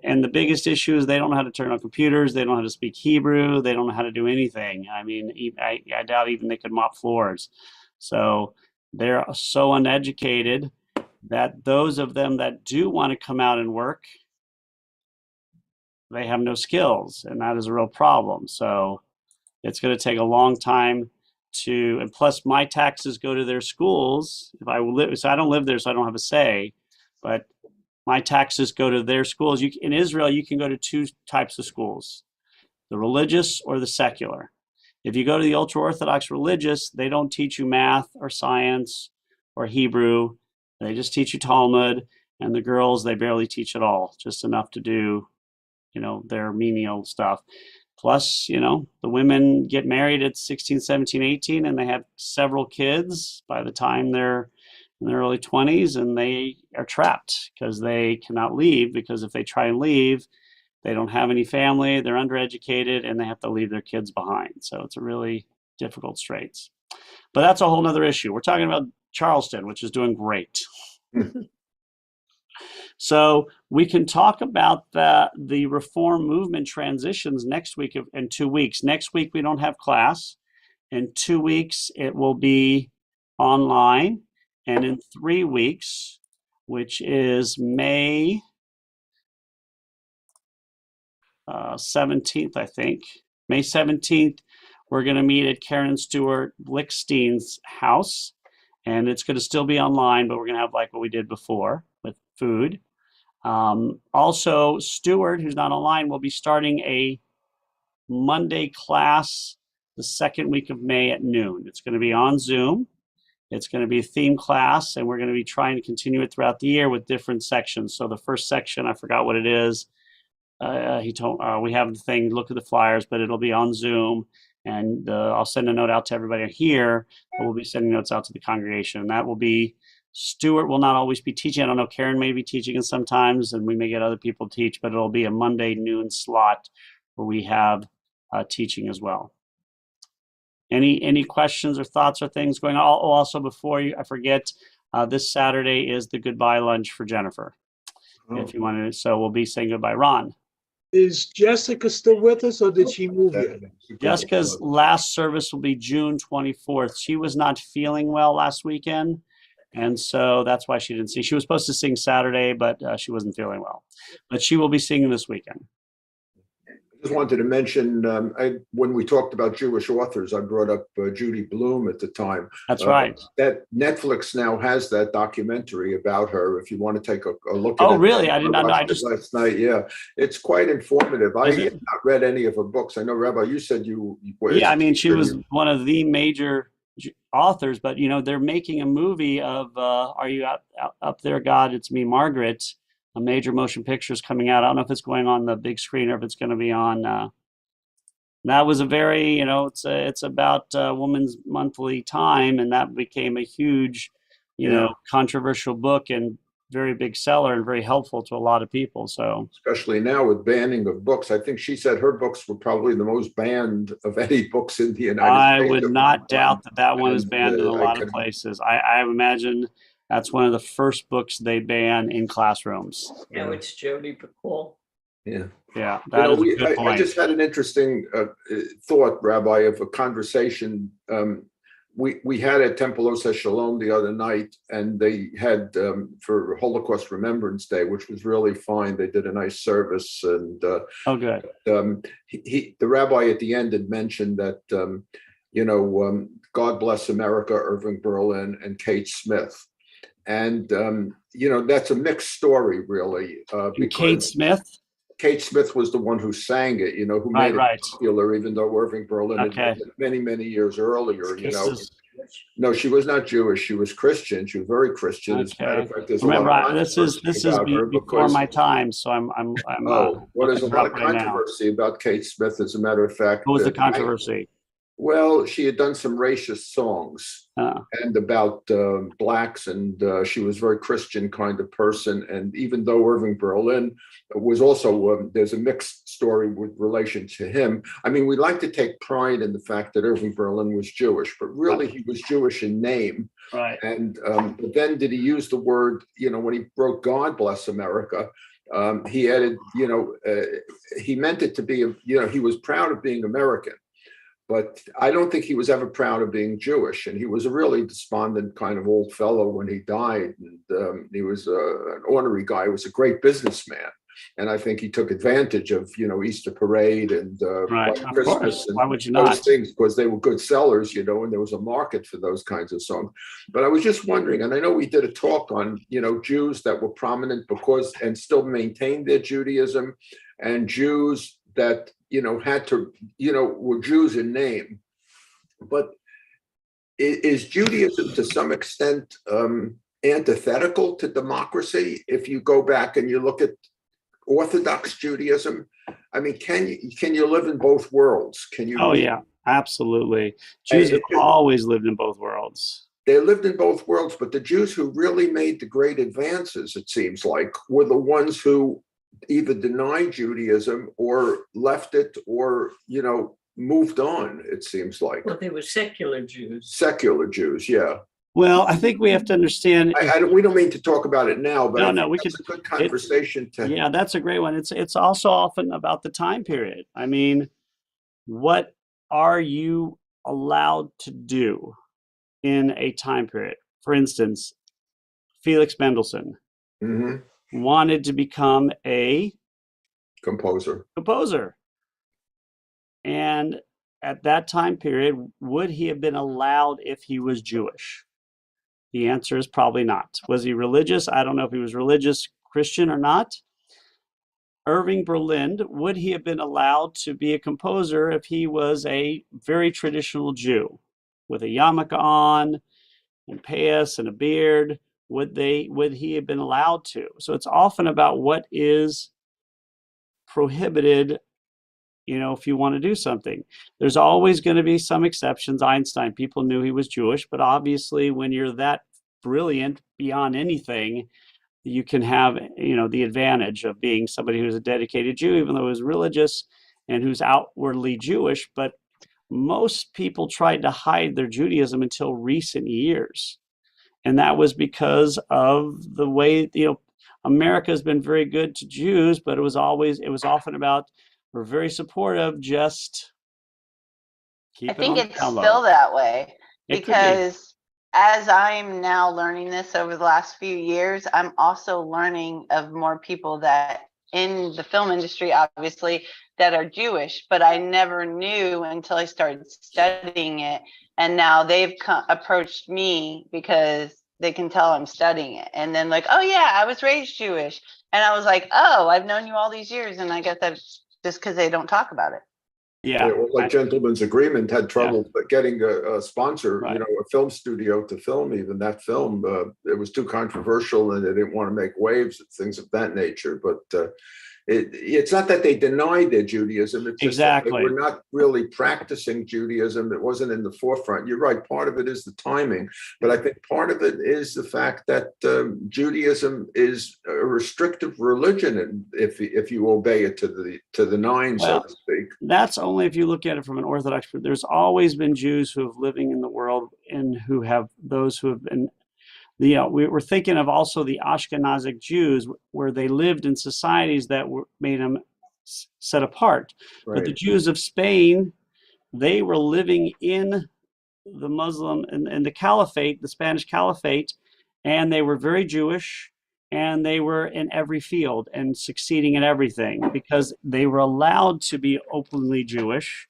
And the biggest issue is they don't know how to turn on computers. They don't know how to speak Hebrew. They don't know how to do anything. I mean, I doubt even they could mop floors. So they're so uneducated that those of them that do want to come out and work, they have no skills. And that is a real problem. So it's going to take a long time and plus my taxes go to their schools. So I don't live there, so I don't have a say, but my taxes go to their schools. In Israel, you can go to 2 types of schools, the religious or the secular. If you go to the ultra-Orthodox religious, they don't teach you math or science or Hebrew. They just teach you Talmud, and the girls, they barely teach at all, just enough to do, their menial stuff. Plus, the women get married at 16, 17, 18, and they have several kids by the time they're in their early 20s, and they are trapped because they cannot leave, because if they try and leave, they don't have any family, they're undereducated, and they have to leave their kids behind. So it's a really difficult straits. But that's a whole nother issue. We're talking about Charleston, which is doing great. So we can talk about the reform movement transitions next week in 2 weeks. Next week, we don't have class. In 2 weeks, it will be online. And in 3 weeks, which is May 17th, I think, May 17th, we're going to meet at Karen Stewart Blickstein's house. And it's going to still be online, but we're going to have like what we did before with food. Also, Stewart, who's not online, will be starting a Monday class the second week of May at noon. It's going to be on Zoom. It's going to be a theme class, and we're going to be trying to continue it throughout the year with different sections. So the first section, I forgot what it is. He told we have the thing, look at the flyers, but it'll be on Zoom. And I'll send a note out to everybody here, but we'll be sending notes out to the congregation. And that will be, Stewart will not always be teaching. I don't know, Karen may be teaching it sometimes, and we may get other people to teach, but it'll be a Monday noon slot where we have teaching as well. Any questions or thoughts or things going on? Also, before I forget, this Saturday is the goodbye lunch for Jennifer. If you want to, so we'll be saying goodbye. Ron. Is Jessica still with us, or did she move yet? Jessica's last service will be June 24th. She was not feeling well last weekend, and so that's why she didn't sing. She was supposed to sing Saturday, but she wasn't feeling well. But she will be singing this weekend. just wanted to mention, when we talked about Jewish authors, I brought up Judy Blume at the time. That's right. That Netflix now has that documentary about her. If you want to take a look at Oh, it. really? I did not know. I watched it just last night. Yeah, it's quite informative. I Is have it? not read any of her books. I know, Rabbi, you said you were. Yeah, I mean, she was one of the major authors, but you know, they're making a movie of Are You Up There, God? It's Me, Margaret. A major motion picture is coming out. I don't know if it's going on the big screen or if it's going to be on. That was a very, you know, it's about Women's Monthly Time, and that became a huge, you Yeah. know, controversial book and very big seller and very helpful to a lot of people. So Especially now with banning of books. I think she said her books were probably the most banned of any books in the United I States. would at one not time. doubt that that one is And, banned in a I lot of can- places. I imagine that's one of the first books they ban in classrooms. Now it's Jodi Picoult. Yeah. Yeah, You that know, is a good I point. just had an interesting thought, Rabbi, of a conversation. We had at Temple Oseh Shalom the other night, and they had for Holocaust Remembrance Day, which was really fine. They did a nice service, and Oh, good. the rabbi at the end had mentioned that God bless America, Irving Berlin, and Kate Smith, and that's a mixed story, really. And Kate Smith? Kate Smith was the one who sang it, who Right, made right. it popular, even though Irving Berlin had Okay. done it many, many years earlier. This is- No, she was not Jewish. She was Christian. She was very Christian. As a matter of Okay. fact, there's Remember, a lot of this controversy is about her before because my time, so I'm there's a looking her lot up of right now. controversy about Kate Smith. As a matter of fact, What was the I- controversy? well, she had done some racist songs Uh, and about blacks, and she was a very Christian kind of person. And even though Irving Berlin was also, there's a mixed story with relation to him. I mean, we like to take pride in the fact that Irving Berlin was Jewish, but really he was Jewish in name. right. And but then did he use the word, when he wrote God Bless America, he added, he meant it to be, he was proud of being American. But I don't think he was ever proud of being Jewish. And he was a really despondent kind of old fellow when he died. And he was an ornery guy. He was a great businessman. And I think he took advantage of, Easter Parade and Right. White Of Christmas course. and Why would you those not? things, because they were good sellers, and there was a market for those kinds of songs. But I was just wondering, and I know we did a talk on, Jews that were prominent and still maintained their Judaism, and Jews that had to, were Jews in name. But is Judaism to some extent antithetical to democracy? If you go back and you look at Orthodox Judaism, I mean, can you live in both worlds? Can you? Oh, yeah, absolutely. Jews have always lived in both worlds. They lived in both worlds, but the Jews who really made the great advances, it seems like, were the ones who either denied Judaism or left it or, moved on, it seems like. Well, they were secular Jews. Secular Jews, yeah. Well, I think we have to understand. We don't mean to talk about it now, but No, it's a good conversation to. Yeah, that's a great one. It's also often about the time period. I mean, what are you allowed to do in a time period? For instance, Felix Mendelssohn Mhm. wanted to become a Composer. composer. And at that time period, would he have been allowed if he was Jewish? The answer is probably not. Was he religious? I don't know if he was religious, Christian or not. Irving Berlin, would he have been allowed to be a composer if he was a very traditional Jew with a yarmulke on and payas and a beard? Would he have been allowed to? So it's often about what is prohibited, if you want to do something. There's always going to be some exceptions. Einstein, people knew he was Jewish, but obviously when you're that brilliant beyond anything, you can have, the advantage of being somebody who's a dedicated Jew, even though he's religious and who's outwardly Jewish. But most people tried to hide their Judaism until recent years. And that was because of the way, America has been very good to Jews, but it was often about, we're very supportive, just keep I it think on the it's down low. still that way It could be. because as I'm now learning this over the last few years, I'm also learning of more people that in the film industry, obviously, that are Jewish, but I never knew until I started studying it. And now they've approached me because they can tell I'm studying it. And then like, oh yeah, I was raised Jewish. And I was like, oh, I've known you all these years. And I guess that's just because they don't talk about it. Yeah. Well, like Gentleman's Agreement had trouble getting a sponsor, Right. a film studio to film even that film. It was too controversial and they didn't want to make waves and things of that nature. But it's not that they denied their Judaism. It's just that they Exactly. were not really practicing Judaism. It wasn't in the forefront. You're right. Part of it is the timing, but I think part of it is the fact that Judaism is a restrictive religion, and if you obey it to the nine, so Well, to speak. That's only if you look at it from an Orthodox. There's always been Jews who have living in the world and who have those who have been. We're thinking of also the Ashkenazic Jews, where they lived in societies that made them set apart. Right. But the Jews of Spain, they were living in the Muslim and the Caliphate, the Spanish Caliphate, and they were very Jewish, and they were in every field and succeeding in everything because they were allowed to be openly Jewish,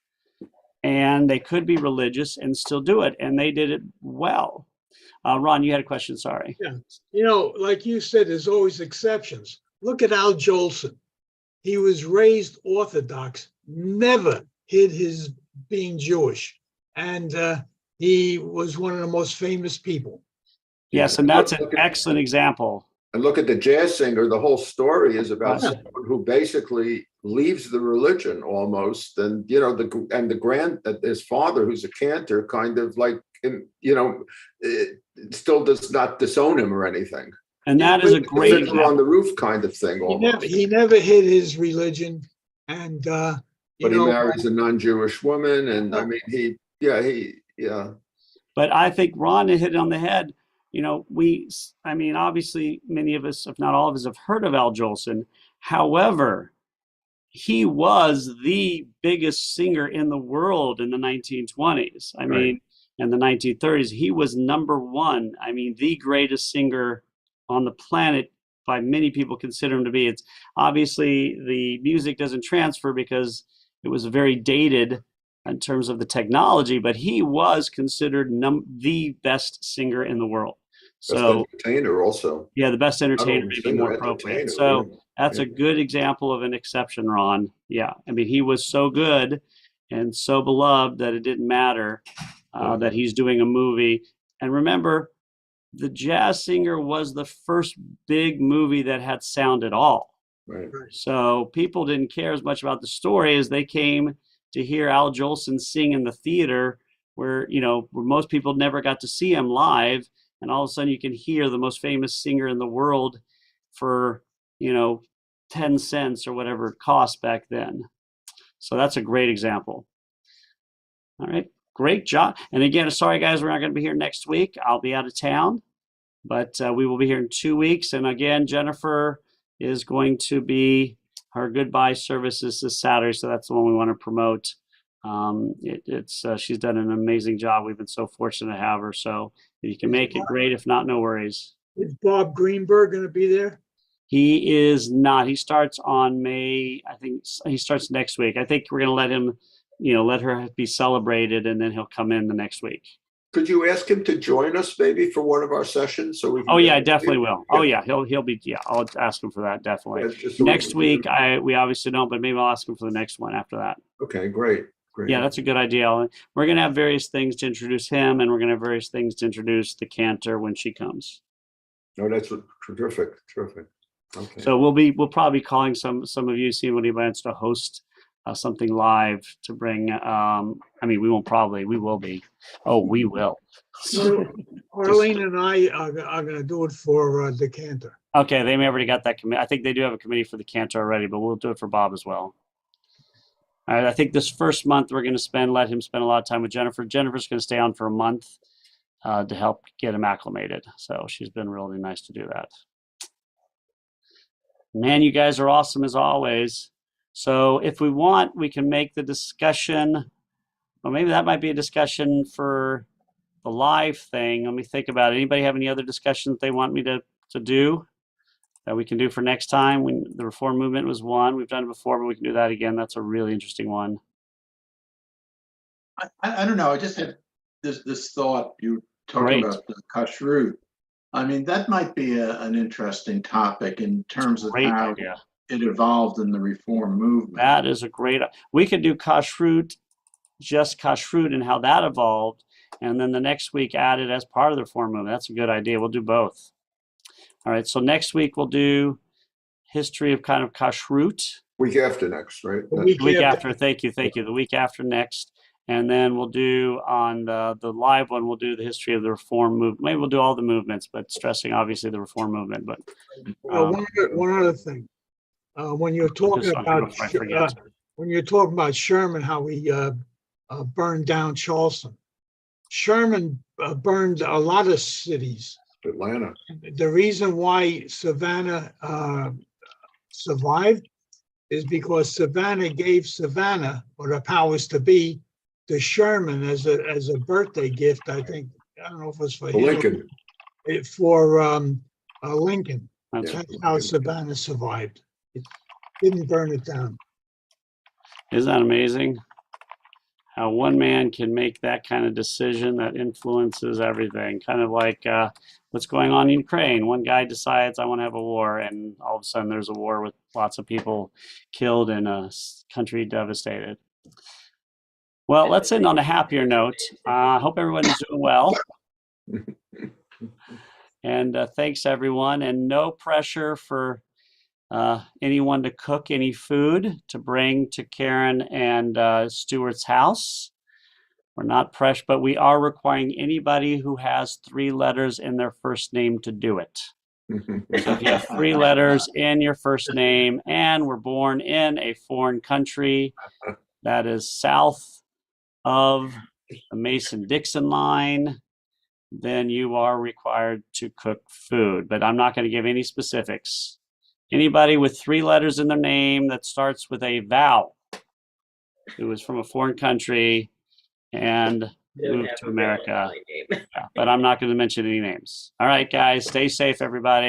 and they could be religious and still do it, and they did it well. Ron, you had a question, sorry. Yeah. Like you said, there's always exceptions. Look at Al Jolson. He was raised Orthodox, never hid his being Jewish. And he was one of the most famous people. Yes, and that's an excellent example. And look at the jazz singer. The whole story is about Right. someone who basically leaves the religion almost, and his father, who's a cantor, kind of like still does not disown him or anything. And that is a great Fiddler on example. the Roof kind of thing. He never hid his religion. And, But he marries a non-Jewish woman, and I mean, But I think Ron hit it on the head. Obviously, many of us, if not all of us, have heard of Al Jolson. However, he was the biggest singer in the world in the 1920s. I mean, in the 1930s, he was number one. I mean, the greatest singer on the planet by many people consider him to be. It's obviously the music doesn't transfer because it was very dated in terms of the technology, but he was considered the best singer in the world. So best entertainer also. Yeah, the best entertainer may be more appropriate. So that's a good example of an exception, Ron. Yeah, I mean, he was so good and so beloved that it didn't matter that he's doing a movie. And remember, The Jazz Singer was the first big movie that had sound at all. Right. So people didn't care as much about the story as they came to hear Al Jolson sing in the theater, where most people never got to see him live. And all of a sudden you can hear the most famous singer in the world for, 10 cents or whatever it cost back then. So that's a great example. All right, great job. And again, sorry guys, we're not going to be here next week. I'll be out of town, but we will be here in 2 weeks. And again, Jennifer is going to be, her goodbye services this Saturday. So that's the one we want to promote. She's done an amazing job. We've been so fortunate to have her. So if you can make it, great. If not, no worries. Is Bob Greenberg going to be there? He is not. He starts on May. I think he starts next week. I think we're going to let him, let her be celebrated, and then he'll come in the next week. Could you ask him to join us maybe for one of our sessions so we can? Oh yeah, I definitely will. Oh yeah, he'll be. Yeah, I'll ask him for that definitely. Next week, we obviously don't, but maybe I'll ask him for the next one after that. Okay, great. Yeah, that's a good idea. We're going to have various things to introduce him, and we're going to have various things to introduce the cantor when she comes. Oh, that's terrific. Okay. So we'll probably be calling some of you, seeing what he wants to host something live to bring. We won't probably. We will be. Oh, we will. Arlene and I are going to do it for the cantor. Okay, they may already got that committee. I think they do have a committee for the cantor already, but we'll do it for Bob as well. All right, I think this first month we're going to let him spend a lot of time with Jennifer. Jennifer's going to stay on for a month to help get him acclimated. So she's been really nice to do that. Man, you guys are awesome as always. So if we want, we can make the discussion, well, maybe that might be a discussion for the live thing. Let me think about it. Anybody have any other discussions they want me to do? that we can do for next time. The reform movement was one. We've done it before, but we can do that again. That's a really interesting one. I don't know. I just had this thought. You talking Great. about the kashrut. I mean, that might be an interesting topic in terms of Great how idea. it evolved in the reform movement. That is a great. We could do kashrut, just kashrut, and how that evolved, and then the next week add it as part of the reform movement. That's a good idea. We'll do both. All right. So next week we'll do history of kind of kashrut. Week after next, right? The The week after. Thank you. The week after next. And then we'll do on the live one, we'll do the history of the reform movement. Maybe we'll do all the movements, but stressing obviously the reform movement. But One other thing. When you're talking just about before I forget. when you're talking about Sherman, how he burned down Charleston. Sherman burned a lot of cities. Atlanta. The reason why Savannah survived is because Savannah gave Savannah, or the powers to be, to Sherman as a birthday gift. I think, I don't know if it was for him, Lincoln. for Lincoln. That's Yeah. That's how Savannah survived. It didn't burn it down. Isn't that amazing? How one man can make that kind of decision that influences everything. Kind of like what's going on in Ukraine. One guy decides, I want to have a war, and all of a sudden there's a war with lots of people killed and a country devastated. Well, let's end on a happier note. I hope everyone's doing well. And thanks, everyone. And no pressure for anyone to cook any food to bring to Karen and Stuart's house. We're not pressured, but we are requiring anybody who has 3 letters in their first name to do it. So if you have 3 letters in your first name and were born in a foreign country that is south of the Mason-Dixon line, then you are required to cook food. But I'm not going to give any specifics. Anybody with 3 letters in their name that starts with a vowel who is from a foreign country and Don't moved have to a real America. my name. Yeah, but I'm not going to mention any names. All right, guys, stay safe, everybody.